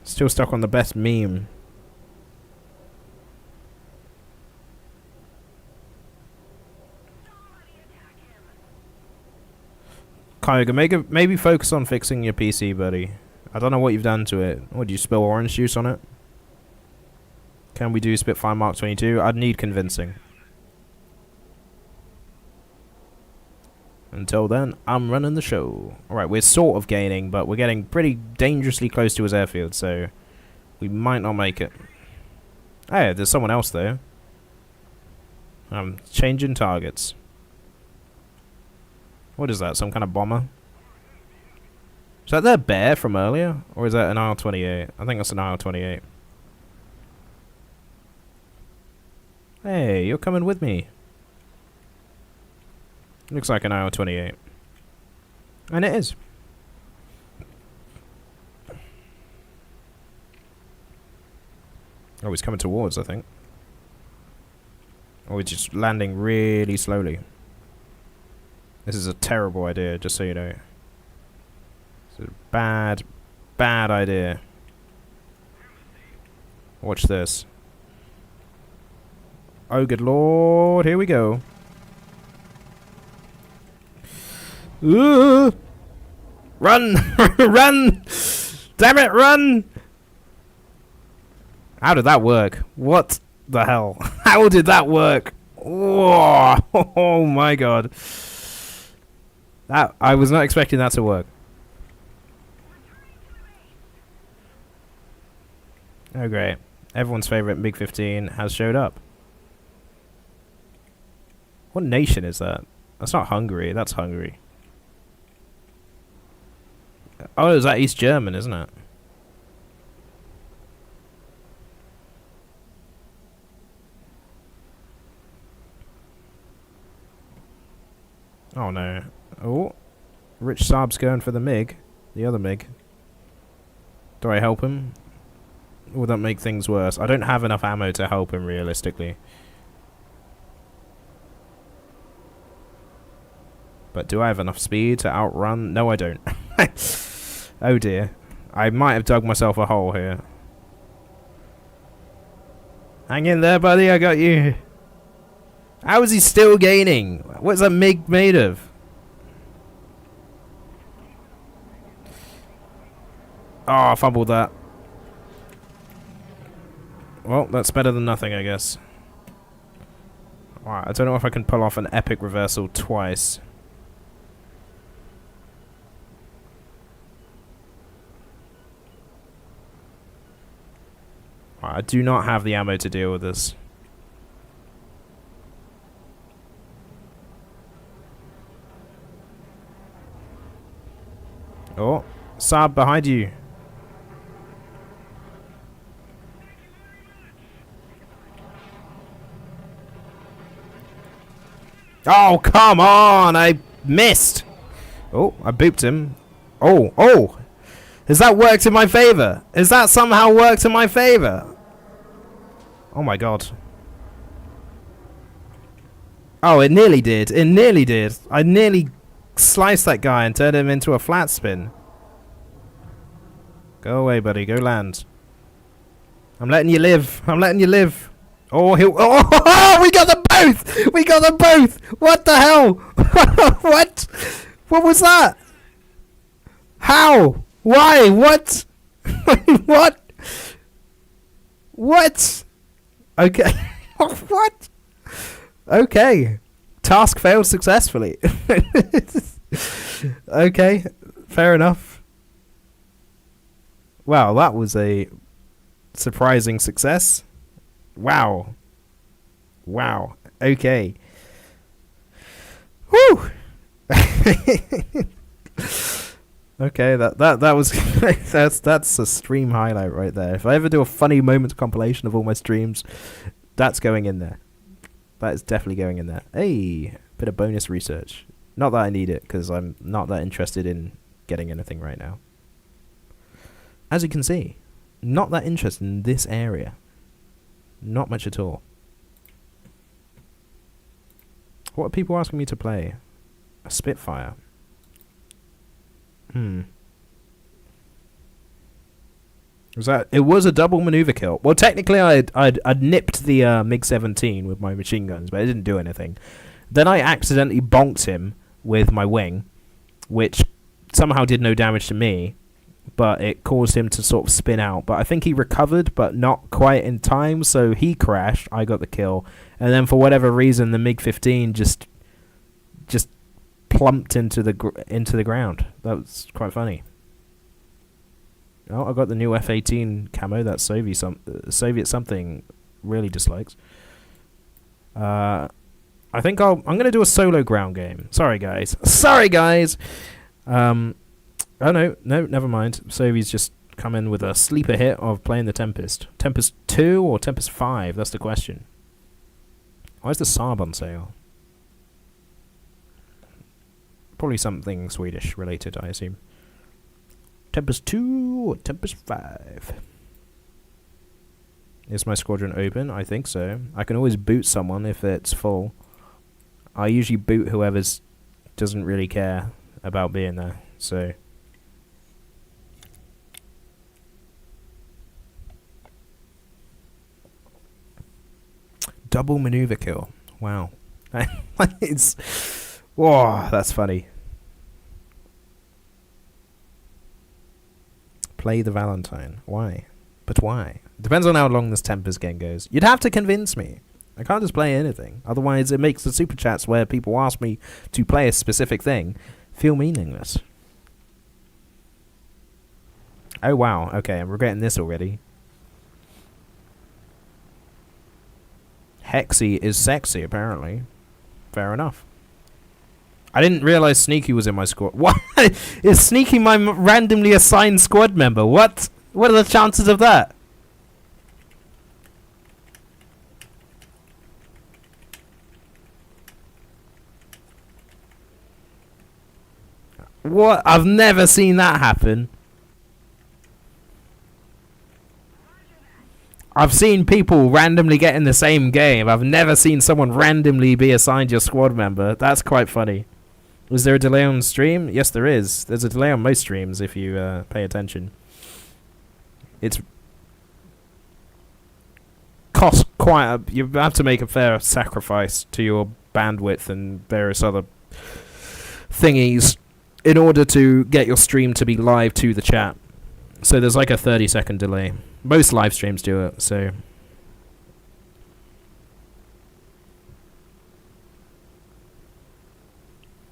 the best meme. Kyogre, maybe focus on fixing your PC, buddy. I don't know what you've done to it. What, do you spill orange juice on it? Can we do Spitfire Mark 22? I'd need convincing. Until then, I'm running the show. Alright, we're sort of gaining, but we're getting pretty dangerously close to his airfield, so we might not make it. Hey, there's someone else there. I'm changing targets. What is that? Some kind of bomber? Is that their bear from earlier? Or is that an IL-28? I think that's an IL-28. Hey, you're coming with me. Looks like an IL-28. And it is. Oh, he's coming towards, I think. Oh, he's just landing really slowly. This is a terrible idea, just so you know. It's a bad, bad idea. Watch this. Oh, good lord, here we go. Ooh! Run! Run! Damn it, run! How did that work? What the hell? How did that work? Whoa! Oh my god. That, I was not expecting that to work. Oh great. Everyone's favorite MiG-15 has showed up. What nation is that? That's not Hungary, that's Hungary. Oh, is that East German, isn't it? Oh no. Oh. Rich Saab's going for the MiG. The other MiG. Do I help him? Or would that make things worse? I don't have enough ammo to help him realistically. But do I have enough speed to outrun? No, I don't. Oh dear. I might have dug myself a hole here. Hang in there, buddy. I got you. How is he still gaining? What's that MiG made of? Oh, I fumbled that. Well, that's better than nothing, I guess. Wow, I don't know if I can pull off an epic reversal twice. Wow, I do not have the ammo to deal with this. Oh, Saab behind you. Oh, come on! I missed! Oh, I booped him. Oh, oh! Has that worked in my favor? Has that somehow worked in my favor? Oh my god. Oh, it nearly did. It nearly did. I nearly sliced that guy and turned him into a flat spin. Go away, buddy. Go land. I'm letting you live. I'm letting you live. Oh, oh, we got them both! We got them both! What the hell? What? What was that? How? Why? What? What? What? Okay. What? Okay. Task failed successfully. Okay. Fair enough. Wow, that was a surprising success. Wow. Wow. Okay. Whew. Okay, that was that's a stream highlight right there. If I ever do a funny moments compilation of all my streams, that's going in there. That is definitely going in there. Hey, bit of bonus research. Not that I need it, because I'm not that interested in getting anything right now. As you can see, not that interested in this area. Not much at all. What are people asking me to play? A Spitfire. It was a double maneuver kill. Well, technically I'd nipped the MiG-17 with my machine guns, but it didn't do anything. Then I accidentally bonked him with my wing, which somehow did no damage to me, but it caused him to sort of spin out. But I think he recovered, but not quite in time, so he crashed. I got the kill, and then for whatever reason, the MiG-15 just plumped into the ground. That was quite funny. Oh, I got the new F-18 camo that Soviet something really dislikes. I think I'm gonna do a solo ground game. Sorry guys. Sorry guys. Oh no, never mind. Soviet's just come in with a sleeper hit of playing the Tempest. Tempest 2 or Tempest 5? That's the question. Why is the Saab on sale? Probably something Swedish related, I assume. Tempest 2 or Tempest 5? Is my squadron open? I think so. I can always boot someone if it's full. I usually boot whoever's doesn't really care about being there, so... Double maneuver kill. Wow. It's... Whoa, that's funny. Play the Valentine. Why? But why? Depends on how long this Tempest game goes. You'd have to convince me. I can't just play anything. Otherwise, it makes the super chats where people ask me to play a specific thing feel meaningless. Oh, wow. Okay, I'm regretting this already. Hexy is sexy, apparently. Fair enough. I didn't realize Sneaky was in my squad. What? Is Sneaky my randomly assigned squad member? What? What are the chances of that? What? I've never seen that happen. I've seen people randomly get in the same game. I've never seen someone randomly be assigned your squad member. That's quite funny. Was there a delay on stream? Yes, there is. There's a delay on most streams if you pay attention. It's cost quite a... You have to make a fair sacrifice to your bandwidth and various other thingies in order to get your stream to be live to the chat. So there's like a 30-second delay. Most live streams do it, so...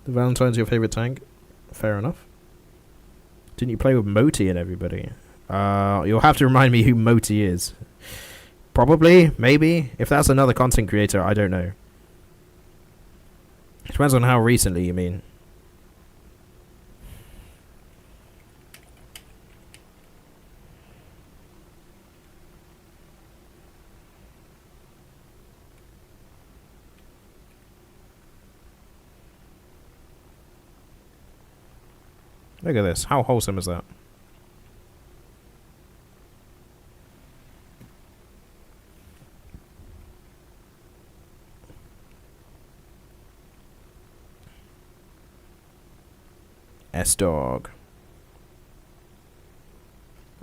The Valentine's your favourite tank? Fair enough. Didn't you play with Moti and everybody? You'll have to remind me who Moti is. Probably, maybe. If that's another content creator, I don't know. Depends on how recently you mean. Look at this. How wholesome is that? S-Dog.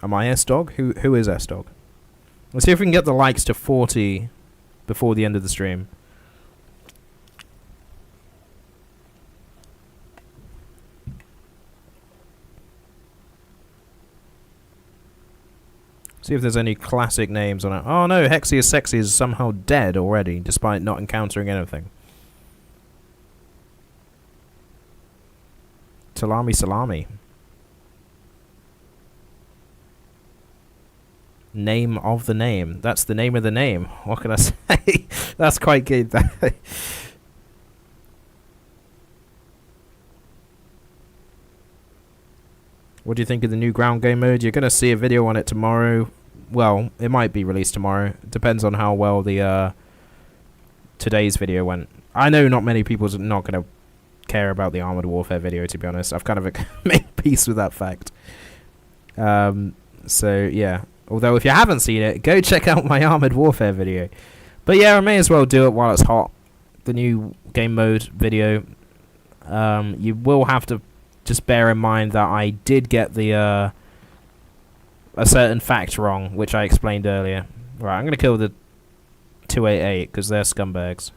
Am I S-Dog? Who is S-Dog? Let's see if we can get the likes to 40 before the end of the stream. See if there's any classic names on it. Oh no, Hexy is Sexy is somehow dead already, despite not encountering anything. Salami. Name of the name. That's the name of the name. What can I say? That's quite good. What do you think of the new ground game mode? You're going to see a video on it tomorrow. Well, it might be released tomorrow. It depends on how well the today's video went. I know not many people are not going to care about the Armored Warfare video, to be honest. I've kind of made peace with that fact. So, yeah. Although, if you haven't seen it, go check out my Armored Warfare video. But yeah, I may as well do it while it's hot. The new game mode video. You will have to just bear in mind that I did get the a certain fact wrong, which I explained earlier. Right, I'm going to kill the 288 because they're scumbags.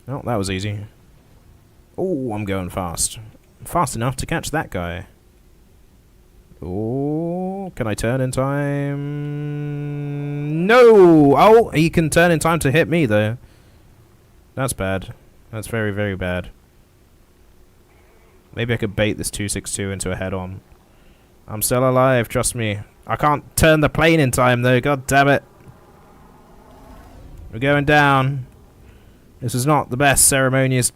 Oh, that was easy. Oh, I'm going fast. Fast enough to catch that guy. Oh, can I turn in time? No! Oh, he can turn in time to hit me, though. That's bad. That's very, very bad. Maybe I could bait this 262 into a head-on. I'm still alive, trust me. I can't turn the plane in time, though. God damn it. We're going down. This is not the best ceremonious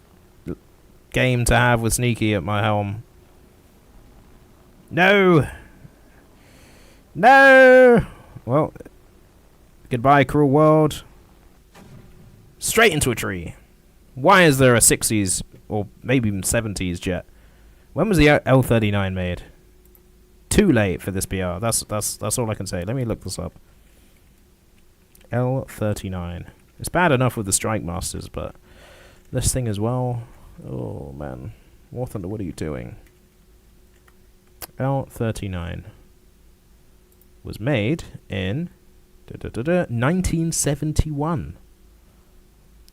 game to have with Sneaky at my helm. No! No! Well, goodbye, cruel world. Straight into a tree. Why is there a 60s, or maybe even 70s jet? When was the L-39 made? Too late for this BR. That's all I can say. Let me look this up. L-39. It's bad enough with the Strike Masters, but this thing as well. Oh, man. War Thunder, what are you doing? L-39 was made in 1971.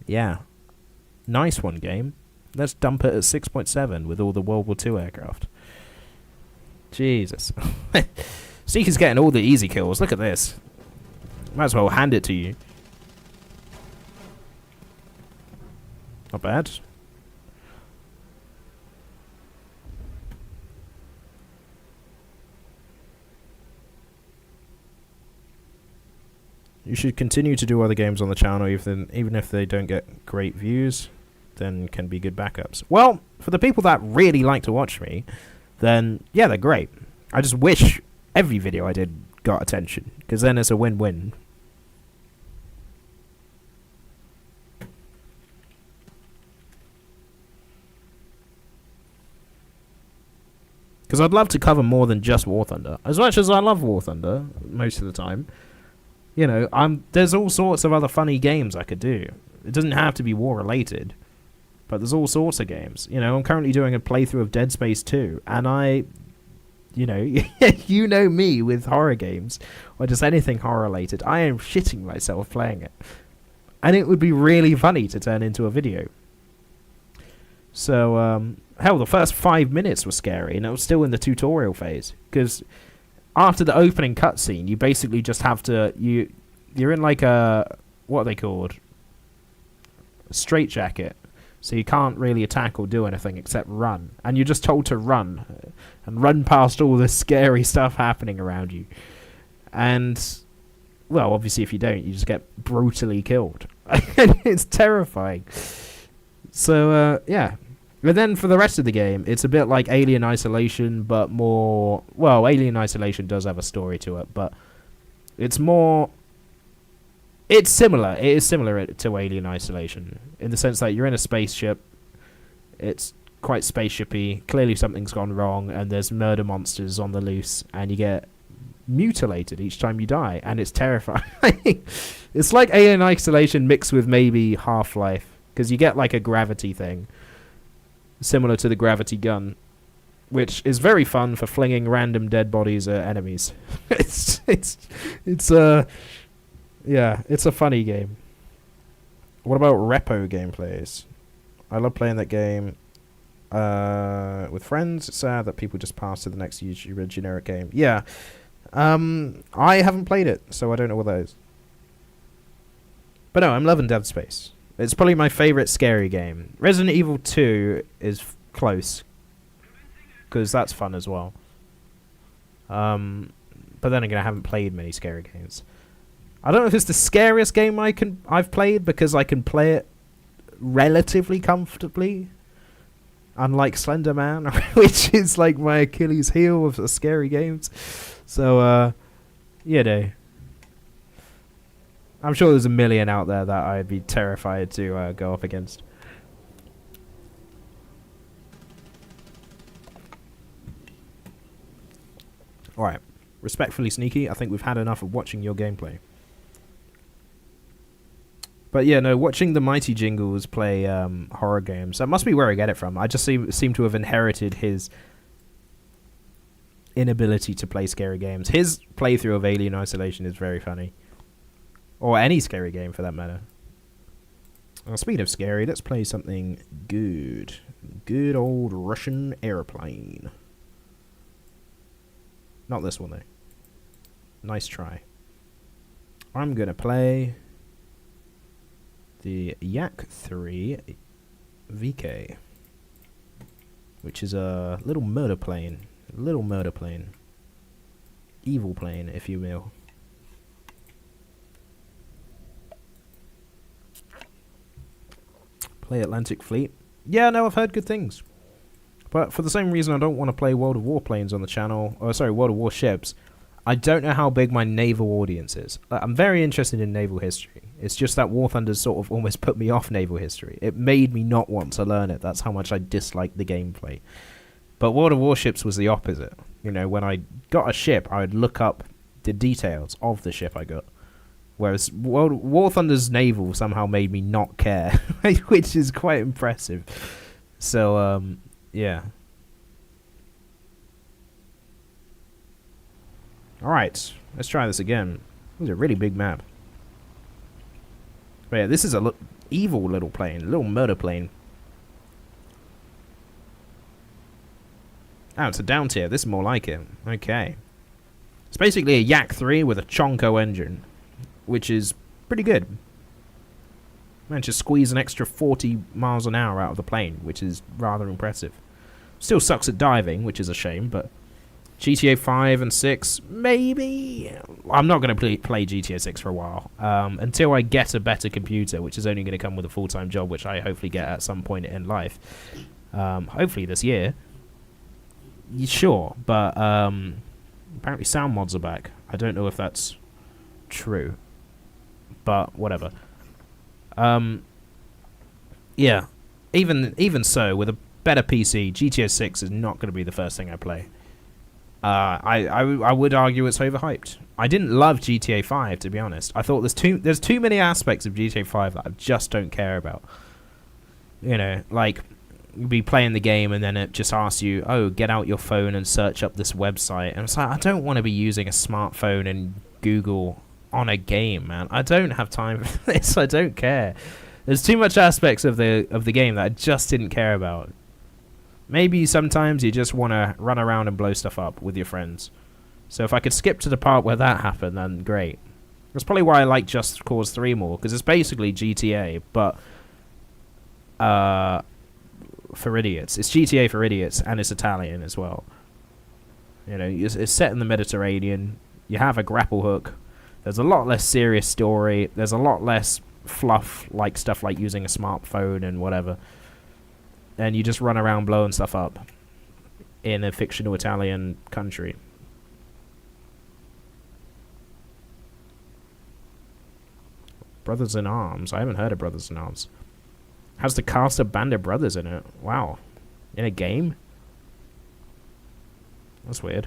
Yeah. Nice one, game. Let's dump it at 6.7 with all the World War II aircraft. Jesus. Sneaky's getting all the easy kills. Look at this. Might as well hand it to you. Not bad. You should continue to do other games on the channel, even if they don't get great views, then can be good backups. Well, for the people that really like to watch me, then yeah, they're great. I just wish every video I did got attention, because then it's a win-win. Because I'd love to cover more than just War Thunder. As much as I love War Thunder most of the time, You know, there's all sorts of other funny games I could do. It doesn't have to be war related, but there's all sorts of games. You know, I'm currently doing a playthrough of Dead Space 2, and you know, you know me with horror games, or just anything horror related. I am shitting myself playing it. And it would be really funny to turn into a video. So, hell, the first 5 minutes were scary, and I was still in the tutorial phase. Because after the opening cutscene, you basically just have to... You're in like a... What are they called? A straitjacket. So you can't really attack or do anything except run. And you're just told to run. And run past all this scary stuff happening around you. And... Well, obviously, if you don't, you just get brutally killed. It's terrifying. So, yeah. But then for the rest of the game, it's a bit like Alien Isolation, but more... Well, Alien Isolation does have a story to it, but it's more... It's similar. It is similar to Alien Isolation, in the sense that you're in a spaceship. It's quite spaceshipy. Clearly something's gone wrong, and there's murder monsters on the loose, and you get mutilated each time you die, and it's terrifying. It's like Alien Isolation mixed with maybe Half-Life, because you get like a gravity thing similar to the gravity gun, which is very fun for flinging random dead bodies at enemies. It's a funny game. What about Repo gameplays? I love playing that game with friends. It's sad that people just pass to the next YouTuber generic game. Yeah. I haven't played it, so I don't know what that is. But no, I'm loving Dead Space. It's probably my favorite scary game. Resident Evil 2 is close, because that's fun as well. But then again, I haven't played many scary games. I don't know if it's the scariest game I've played, because I can play it relatively comfortably, unlike Slender Man, which is like my Achilles heel of the scary games. So, you know, I'm sure there's a million out there that I'd be terrified to go up against. Alright, respectfully sneaky, I think we've had enough of watching your gameplay. But yeah, no, watching the Mighty Jingles play horror games, that must be where I get it from. I just seem to have inherited his inability to play scary games. His playthrough of Alien Isolation is very funny. Or any scary game, for that matter. Speaking of scary, let's play something good. Good old Russian airplane. Not this one, though. Nice try. I'm going to play the Yak 3 VK, which is a little murder plane. Little murder plane. Evil plane, if you will. Play Atlantic Fleet. Yeah, no, I've heard good things. But for the same reason I don't want to play World of Warplanes on the channel, or sorry, World of Warships, I don't know how big my naval audience is. I'm very interested in naval history. It's just that War Thunder's sort of almost put me off naval history. It made me not want to learn it. That's how much I dislike the gameplay. But World of Warships was the opposite. You know, when I got a ship, I would look up the details of the ship I got. Whereas War Thunder's naval somehow made me not care, which is quite impressive. So, yeah. Alright, let's try this again. This is a really big map. But yeah, this is a evil little plane, a little murder plane. Oh, it's a down tier. This is more like it. Okay. It's basically a Yak 3 with a Chonko engine, which is pretty good. Managed to squeeze an extra 40 miles an hour out of the plane, which is rather impressive. Still sucks at diving, which is a shame, but GTA 5 and 6, maybe? I'm not going to play GTA 6 for a while. Until I get a better computer, which is only going to come with a full-time job, which I hopefully get at some point in life. Hopefully this year. Sure, but apparently sound mods are back. I don't know if that's true, but whatever. Yeah, even so, with a better PC, GTA 6 is not going to be the first thing I play. I would argue it's overhyped. I didn't love GTA 5, to be honest. I thought there's too many aspects of GTA 5 that I just don't care about. You know, like, you'll be playing the game and then it just asks you, oh, get out your phone and search up this website. And it's like, I don't want to be using a smartphone and Google on a game, man. I don't have time for this. I don't care. There's too much aspects of the game that I just didn't care about. Maybe sometimes you just want to run around and blow stuff up with your friends. So if I could skip to the part where that happened, then great. That's probably why I like Just Cause 3 more, because it's basically GTA, but for idiots. It's GTA for idiots, and it's Italian as well. You know, it's set in the Mediterranean. You have a grapple hook. There's a lot less serious story. There's a lot less fluff, like stuff like using a smartphone and whatever. And you just run around blowing stuff up in a fictional Italian country. Brothers in Arms. I haven't heard of Brothers in Arms. Has the cast of Band of Brothers in it. Wow. In a game? That's weird.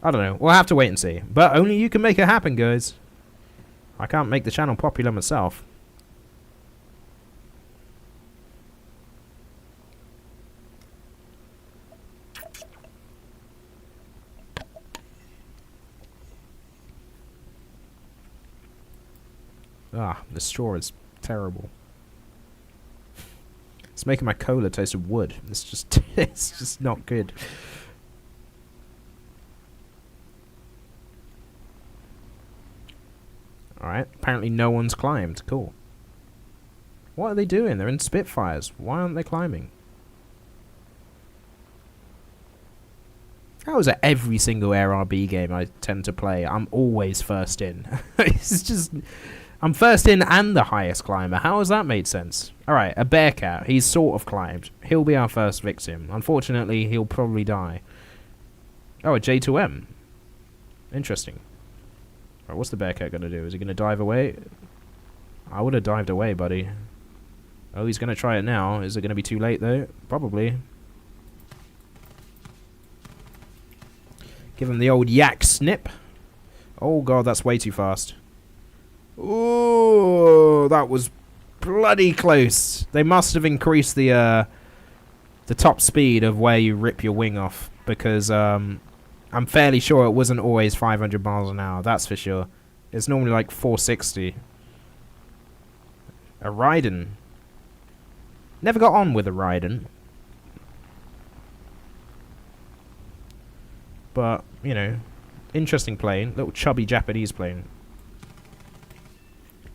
I don't know. We'll have to wait and see. But only you can make it happen, guys. I can't make the channel popular myself. Ah, the straw is terrible. It's making my cola taste of wood. It's just not good. Alright, apparently no one's climbed. Cool. What are they doing? They're in Spitfires. Why aren't they climbing? How is it every single AirRB game I tend to play, I'm always first in? It's just... I'm first in and the highest climber. How has that made sense? Alright, a bear cat. He's sort of climbed. He'll be our first victim. Unfortunately, he'll probably die. Oh, a J2M. Interesting. Right, what's the bear cat going to do? Is he going to dive away? I would have dived away, buddy. Oh, he's going to try it now. Is it going to be too late, though? Probably. Give him the old yak snip. Oh, God, that's way too fast. Oh, that was bloody close. They must have increased the top speed of where you rip your wing off, because I'm fairly sure it wasn't always 500 miles an hour. That's for sure. It's normally like 460. A Raiden. Never got on with a Raiden. But, you know, interesting plane. Little chubby Japanese plane.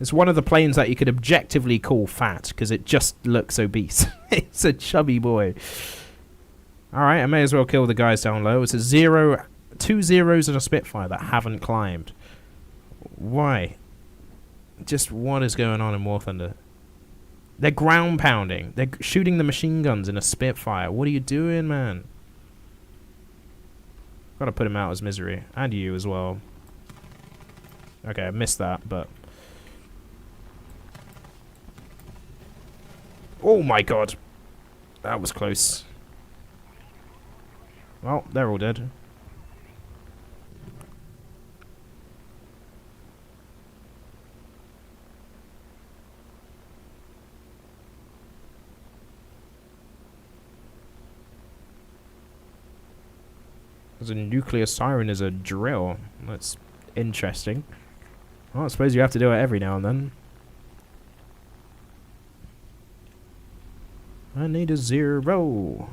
It's one of the planes that you could objectively call fat, because it just looks obese. It's a chubby boy. Alright, I may as well kill the guys down low. It's a 2 zeros and a Spitfire that haven't climbed. Why? Just what is going on in War Thunder? They're ground pounding. They're shooting the machine guns in a Spitfire. What are you doing, man? Gotta put him out of his misery. And you as well. Okay, I missed that, but... Oh my god. That was close. Well, they're all dead. There's a nuclear siren as a drill. That's interesting. Well, I suppose you have to do it every now and then. I need a 0.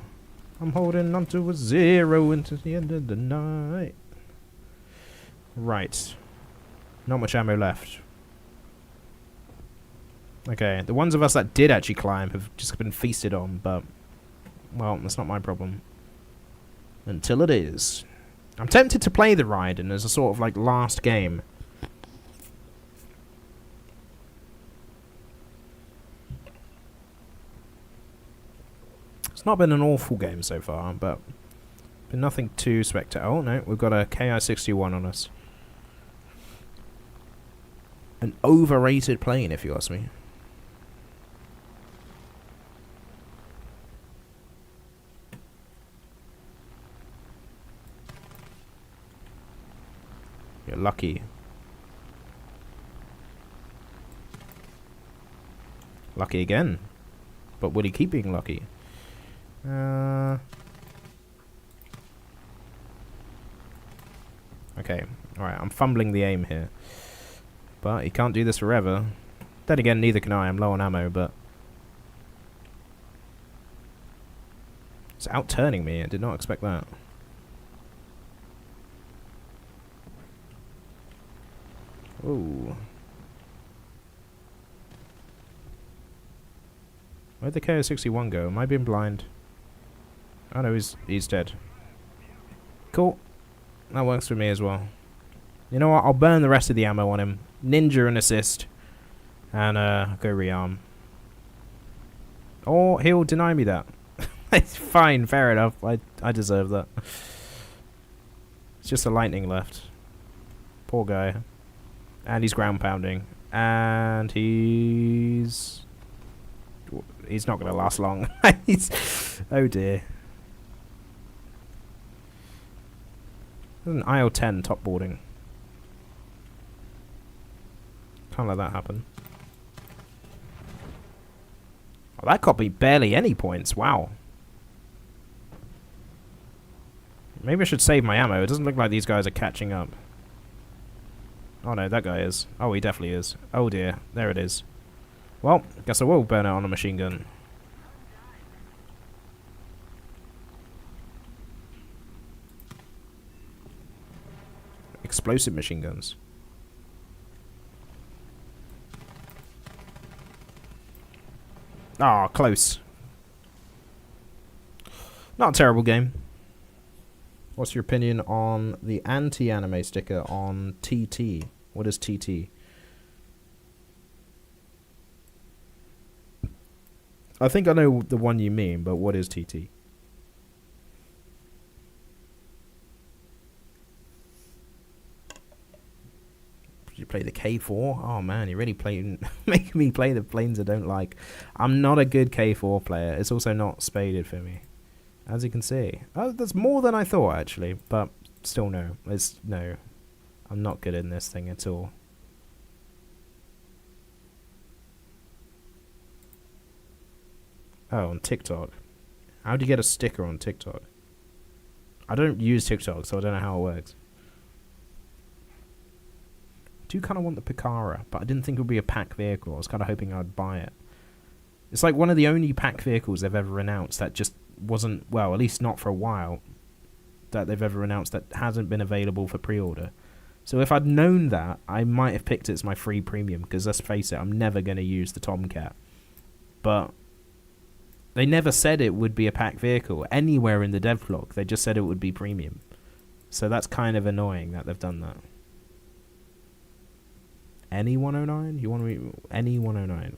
I'm holding on to a 0 until the end of the night. Right. Not much ammo left. Okay, the ones of us that did actually climb have just been feasted on, but... well, that's not my problem. Until it is. I'm tempted to play the Raiden as a sort of like last game. It's not been an awful game so far, but been nothing too spectacular. Oh no, we've got a KI-61 on us. An overrated plane, if you ask me. lucky. Lucky again. But will he keep being lucky? Okay. Alright, I'm fumbling the aim here. But he can't do this forever. Then again, neither can I. I'm low on ammo, but... It's out-turning me. I did not expect that. Ooh. Where'd the KO-61 go? Am I being blind? Oh no, he's dead. Cool. That works for me as well. You know what? I'll burn the rest of the ammo on him. Ninja an assist. And go rearm. Or he'll deny me that. It's fine, fair enough. I deserve that. It's just a lightning left. Poor guy. And he's ground pounding. And he's not going to last long. Oh dear. There's an IL-10 top boarding. Can't let that happen. Oh, that got me barely any points. Wow. Maybe I should save my ammo. It doesn't look like these guys are catching up. Oh no, that guy is. Oh, he definitely is. Oh dear. There it is. Well, guess I will burn it on a machine gun. Explosive machine guns. Ah, close. Not a terrible game. What's your opinion on the anti-anime sticker on TT? What is TT? I think I know the one you mean, but what is TT? You play the K4? Oh man, you're really playing, making me play the planes I don't like. I'm not a good K4 player. It's also not spaded for me, as you can see. Oh, that's more than I thought actually, but still no. No. I'm not good in this thing at all. Oh, on TikTok. How do you get a sticker on TikTok? I don't use TikTok, so I don't know how it works. I do kind of want the Picara, but I didn't think it would be a pack vehicle. I was kind of hoping I'd buy it. It's like one of the only pack vehicles they've ever announced that just wasn't, well, at least not for a while, that they've ever announced that hasn't been available for pre-order. So if I'd known that, I might have picked it as my free premium, because let's face it, I'm never going to use the Tomcat. But they never said it would be a pack vehicle anywhere in the devlog. They just said it would be premium. So that's kind of annoying that they've done that. Any 109? You want me any 109?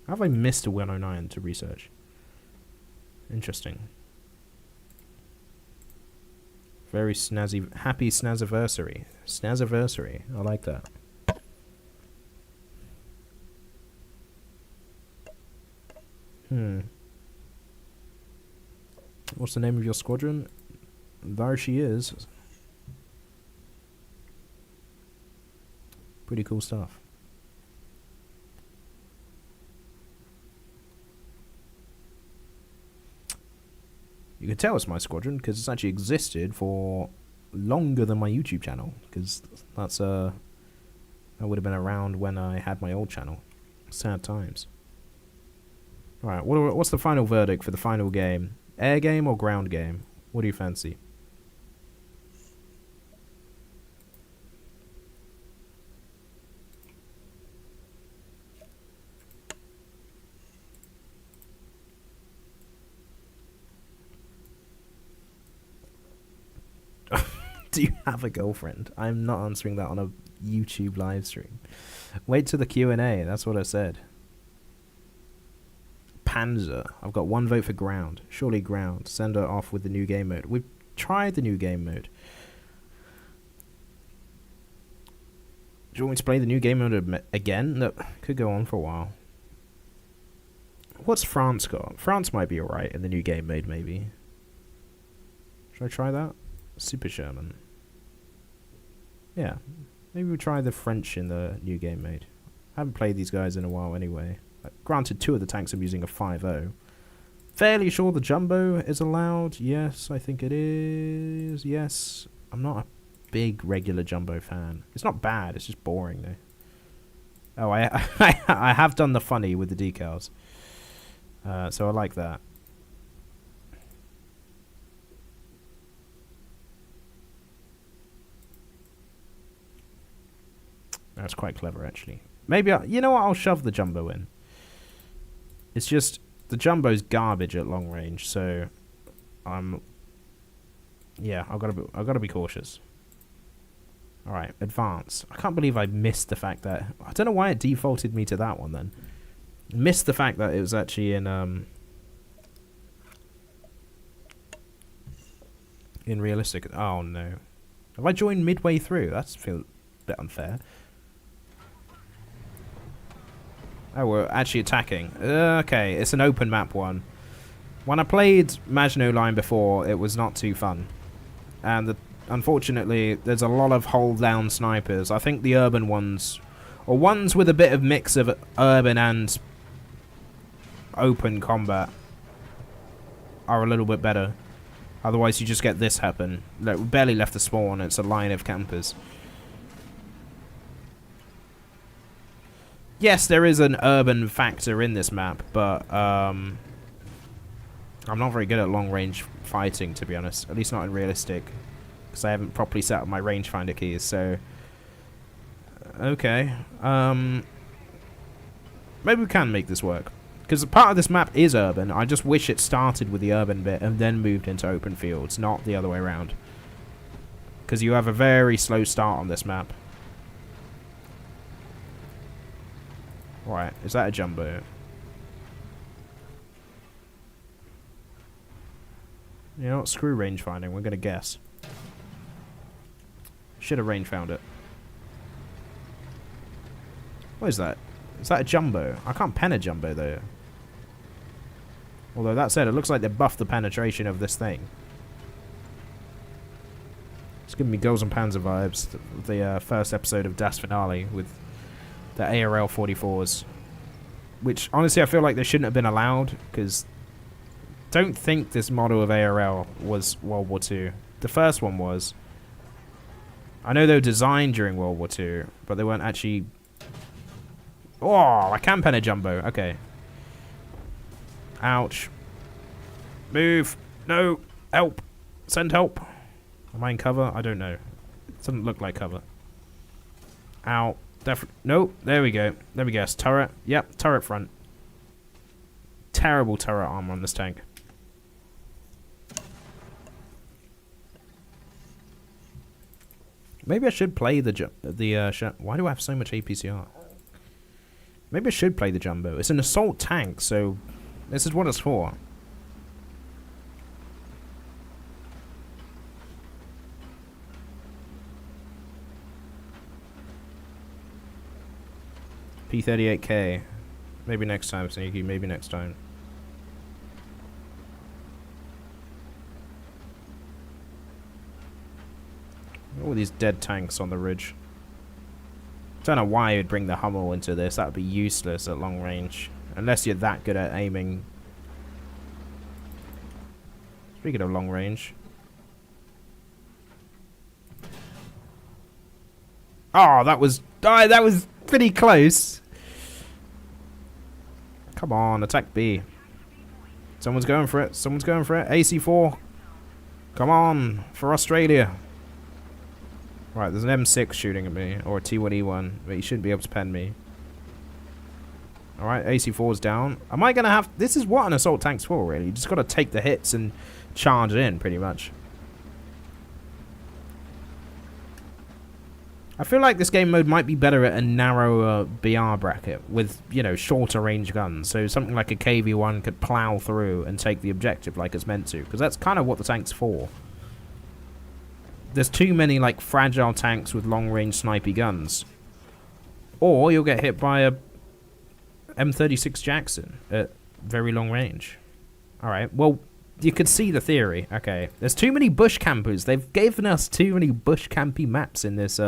How have I missed a 109 to research? Interesting. Very snazzy. Happy snazziversary. Snazziversary. I like that. What's the name of your squadron? There she is. Pretty cool stuff. You can tell it's my squadron because it's actually existed for longer than my YouTube channel, because that's that would have been around when I had my old channel. Sad times. Alright, what's the final verdict for the final game? Air game or ground game? What do you fancy? Do you have a girlfriend? I'm not answering that on a YouTube live stream. Wait till the Q&A. That's what I said. Panzer. I've got one vote for ground. Surely ground. Send her off with the new game mode. We've tried the new game mode. Do you want me to play the new game mode again? No, could go on for a while. What's France got? France might be alright in the new game mode, maybe. Should I try that? Super Sherman. Yeah. Maybe we'll try the French in the new game mode. I haven't played these guys in a while anyway. Granted, 2 of the tanks I'm using are 5.0. Fairly sure the Jumbo is allowed. Yes, I think it is. Yes. I'm not a big regular Jumbo fan. It's not bad, it's just boring though. Oh, I have done the funny with the decals. So I like that. That's quite clever, actually. Maybe, you know what, I'll shove the Jumbo in. It's just, the Jumbo's garbage at long range, so yeah, I've got to be cautious. Alright, advance. I can't believe I missed the fact that, I don't know why it defaulted me to that one then. Missed the fact that it was actually in realistic. Oh no. Have I joined midway through? That's feel a bit unfair. Oh, we're actually attacking. Okay, it's an open map one. When I played Maginot Line before, it was not too fun. And unfortunately, there's a lot of hold-down snipers. I think the urban ones, or ones with a bit of mix of urban and open combat, are a little bit better. Otherwise, you just get this happen. Look, we barely left the spawn, it's a line of campers. Yes, there is an urban factor in this map, but I'm not very good at long-range fighting, to be honest. At least not in realistic, because I haven't properly set up my rangefinder keys, so... Okay. Maybe we can make this work. Because part of this map is urban. I just wish it started with the urban bit and then moved into open fields, not the other way around. Because you have a very slow start on this map. Right, is that a Jumbo? You know what, screw range finding, we're going to guess. Should have range found it. What is that? Is that a Jumbo? I can't pen a Jumbo though. Although that said, it looks like they buffed the penetration of this thing. It's giving me Girls and Panzer vibes. The first episode of Das Finale with the ARL 44s. Which, honestly, I feel like they shouldn't have been allowed, because don't think this model of ARL was World War II. The first one was. I know they were designed during World War II, but they weren't actually... Oh, I can pen a Jumbo. Okay. Ouch. Move. No. Help. Send help. Am I in cover? I don't know. It doesn't look like cover. Ow. Nope. There we go. There we go. It's turret. Yep. Turret front. Terrible turret armor on this tank. Maybe I should play why do I have so much APCR? Maybe I should play the Jumbo. It's an assault tank, so this is what it's for. P38K. Maybe next time, Sneaky. Maybe next time. All these dead tanks on the ridge. Don't know why you'd bring the Hummel into this. That would be useless at long range. Unless you're that good at aiming. Speaking of long range. Oh, that was pretty close. Come on, attack B. Someone's going for it. Someone's going for it. AC4. Come on, for Australia. Right, there's an M6 shooting at me, or a T1E1, but he shouldn't be able to pen me. Alright, AC4's down. Am I going to have... This is what an assault tank's for, really. You just got to take the hits and charge in, pretty much. I feel like this game mode might be better at a narrower BR bracket with, you know, shorter range guns. So something like a KV-1 could plow through and take the objective like it's meant to, because that's kind of what the tank's for. There's too many, like, fragile tanks with long-range snipey guns. Or you'll get hit by a M36 Jackson at very long range. Alright, well, you could see the theory. Okay, there's too many bush campers. They've given us too many bush campy maps in this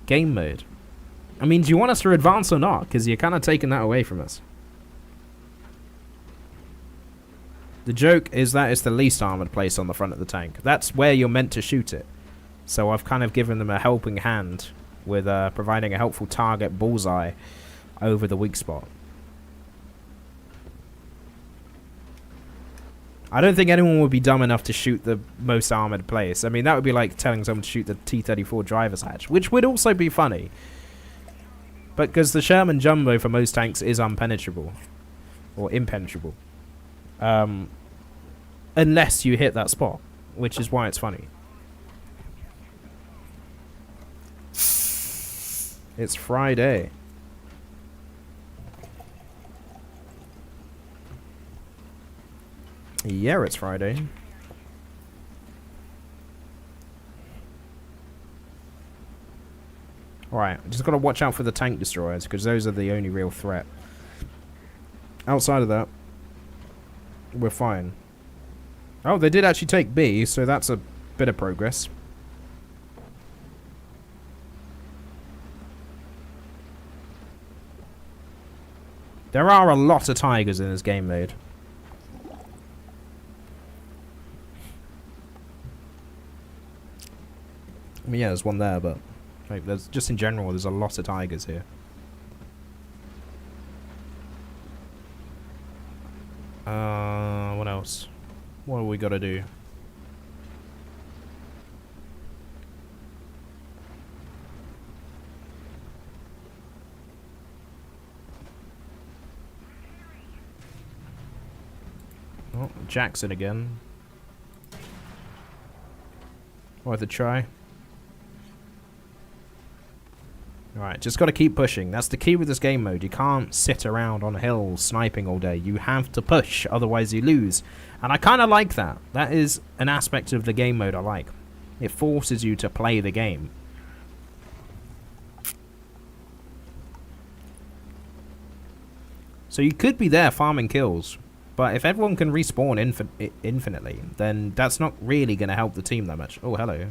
game mode. I mean, do you want us to advance or not? Because you're kind of taking that away from us. The joke is that it's the least armored place on the front of the tank. That's where you're meant to shoot it. So I've kind of given them a helping hand with providing a helpful target bullseye over the weak spot. I don't think anyone would be dumb enough to shoot the most armored place. I mean, that would be like telling someone to shoot the T-34 driver's hatch, which would also be funny. But because the Sherman Jumbo for most tanks is unpenetrable. Or impenetrable. Unless you hit that spot, which is why it's funny. It's Friday. Yeah, it's Friday. Alright, just gotta watch out for the tank destroyers, because those are the only real threat. Outside of that, we're fine. Oh, they did actually take B, so that's a bit of progress. There are a lot of tigers in this game mode. I mean, yeah, there's one there, but like, there's just in general, there's a lot of tigers here. What else? What do we got to do? Oh, Jackson again. Worth a try. Alright, just got to keep pushing. That's the key with this game mode. You can't sit around on hills sniping all day. You have to push, otherwise you lose. And I kind of like that. That is an aspect of the game mode I like. It forces you to play the game. So you could be there farming kills, but if everyone can respawn infinitely, then that's not really going to help the team that much. Oh, hello.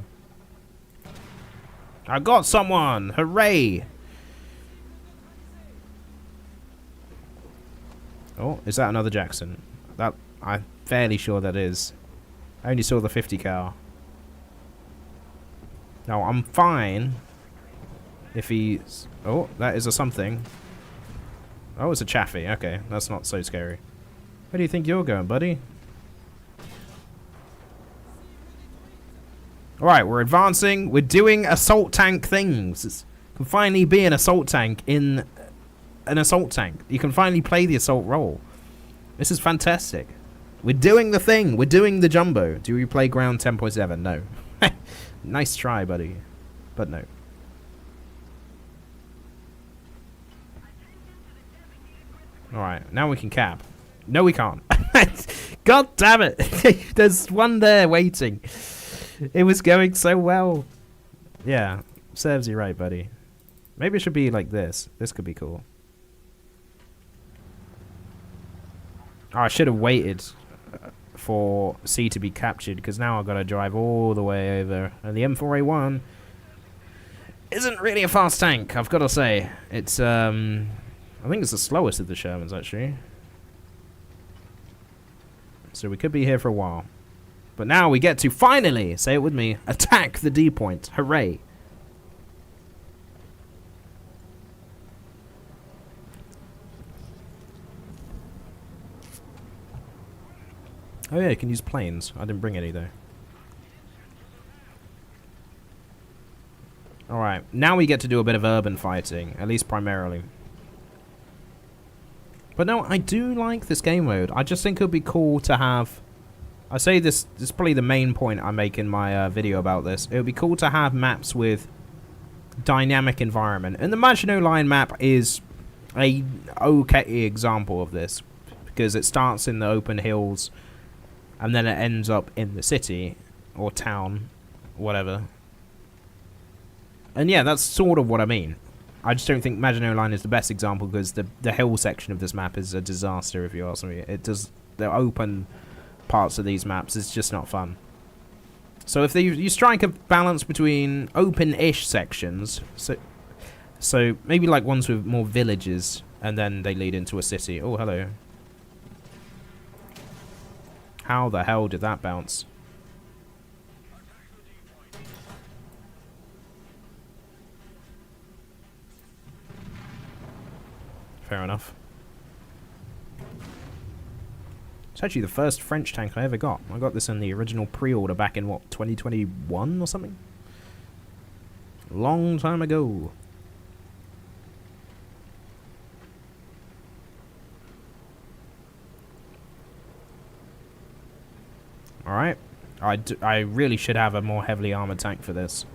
I got someone! Hooray! Oh, is that another Jackson? That I'm fairly sure that is. I only saw the 50 cal. No, I'm fine. If he's... Oh, that is a something. Oh, it's a Chaffee. Okay, that's not so scary. Where do you think you're going, buddy? Alright, we're advancing. We're doing assault tank things. It can finally be an assault tank in an assault tank. You can finally play the assault role. This is fantastic. We're doing the thing. We're doing the jumbo. Do we play ground 10.7? No. Nice try, buddy. But no. Alright, now we can cap. No, we can't. God damn it. There's one there waiting. It was going so well. Yeah, serves you right, buddy. Maybe it should be like this. This could be cool. Oh, I should have waited for C to be captured, because now I've got to drive all the way over. And the M4A1 isn't really a fast tank, I've got to say. It's, I think it's the slowest of the Shermans, actually. So we could be here for a while. But now we get to finally, say it with me, attack the D point. Hooray. Oh yeah, you can use planes. I didn't bring any though. Alright, now we get to do a bit of urban fighting, at least primarily. But no, I do like this game mode. I just think it would be cool to have... I say this is probably the main point I make in my video about this. It would be cool to have maps with dynamic environment. And the Maginot Line map is a okay example of this. Because it starts in the open hills and then it ends up in the city or town, whatever. And yeah, that's sort of what I mean. I just don't think Maginot Line is the best example because the hill section of this map is a disaster, if you ask me. It does... The open... parts of these maps is just not fun. So if you strike a balance between open-ish sections, so maybe like ones with more villages, and then they lead into a city. Oh, hello. How the hell did that bounce? Fair enough. It's actually the first French tank I ever got. I got this in the original pre-order back in, what, 2021 or something? Long time ago. Alright. I really should have a more heavily armored tank for this.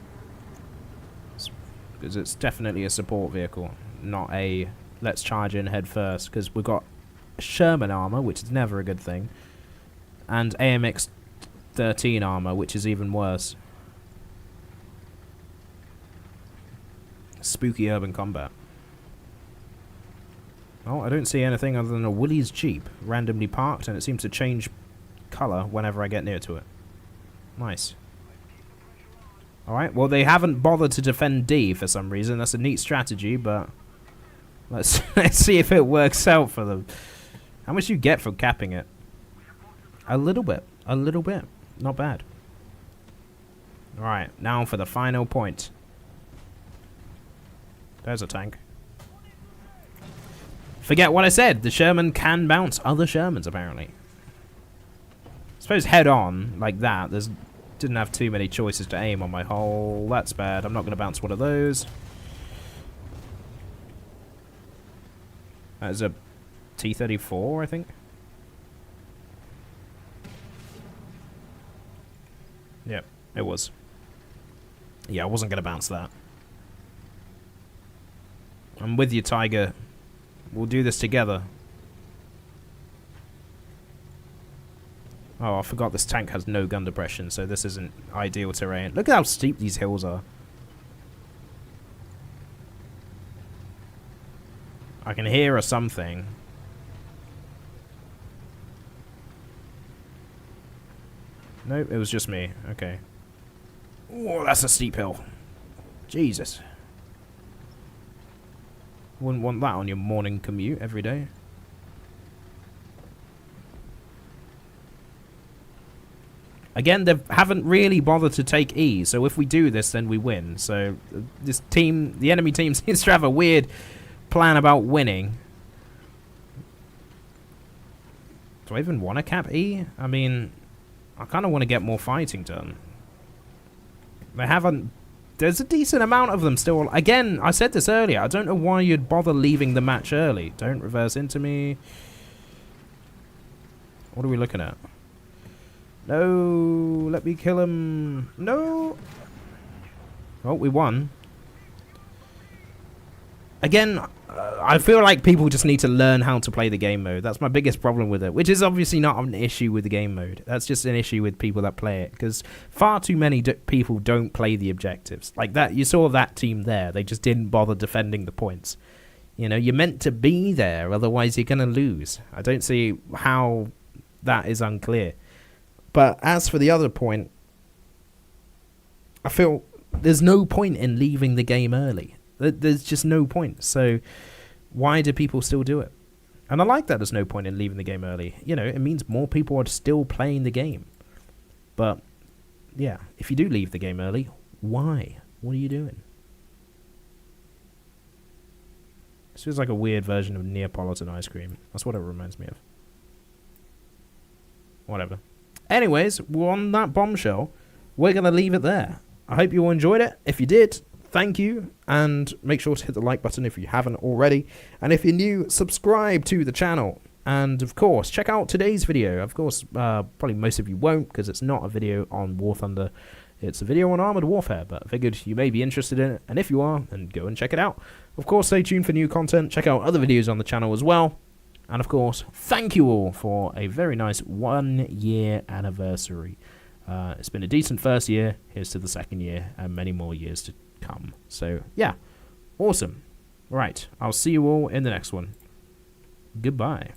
Because it's definitely a support vehicle, not a let's charge in head first. Because we've got Sherman armor, which is never a good thing, and AMX 13 armor, which is even worse. Spooky urban combat. Oh, I don't see anything other than a Willys Jeep randomly parked, and it seems to change color whenever I get near to it. Nice. Alright, well, they haven't bothered to defend D for some reason. That's a neat strategy, but let's see if it works out for them. How much do you get for capping it? A little bit. A little bit. Not bad. Alright, now for the final point. There's a tank. Forget what I said. The Sherman can bounce other Shermans, apparently. I suppose head on, like that. Didn't have too many choices to aim on my hull. That's bad. I'm not going to bounce one of those. That is a T-34, I think. Yep, it was. Yeah, I wasn't going to bounce that. I'm with you, Tiger. We'll do this together. Oh, I forgot this tank has no gun depression, so this isn't ideal terrain. Look at how steep these hills are. I can hear a something. Nope, it was just me. Okay. Oh, that's a steep hill. Jesus. Wouldn't want that on your morning commute every day. Again, they haven't really bothered to take E, so if we do this, then we win. So this team, the enemy team, seems to have a weird plan about winning. Do I even want to cap E? I mean, I kind of want to get more fighting done. They haven't... There's a decent amount of them still. Again, I said this earlier. I don't know why you'd bother leaving the match early. Don't reverse into me. What are we looking at? No, let me kill him. No. Oh, we won. Again, I feel like people just need to learn how to play the game mode. That's my biggest problem with it, which is obviously not an issue with the game mode. That's just an issue with people that play it, because far too many people don't play the objectives. Like that, you saw that team there. They just didn't bother defending the points. You know, you're meant to be there, otherwise you're going to lose. I don't see how that is unclear. But as for the other point, I feel there's no point in leaving the game early. There's just no point. So why do people still do it? And I like that there's no point in leaving the game early. You know, it means more people are still playing the game. But, yeah, if you do leave the game early, why? What are you doing? This feels like a weird version of Neapolitan ice cream. That's what it reminds me of. Whatever. Anyways, we're on that bombshell. We're going to leave it there. I hope you all enjoyed it. If you did, thank you. And make sure to hit the like button if you haven't already. And if you're new, subscribe to the channel. And, of course, check out today's video. Of course, probably most of you won't, because it's not a video on War Thunder. It's a video on Armored Warfare, but I figured you may be interested in it. And if you are, then go and check it out. Of course, stay tuned for new content. Check out other videos on the channel as well. And of course, thank you all for a very nice 1-year anniversary. It's been a decent first year. Here's to the second year and many more years to come. So, yeah, awesome. Right, I'll see you all in the next one. Goodbye.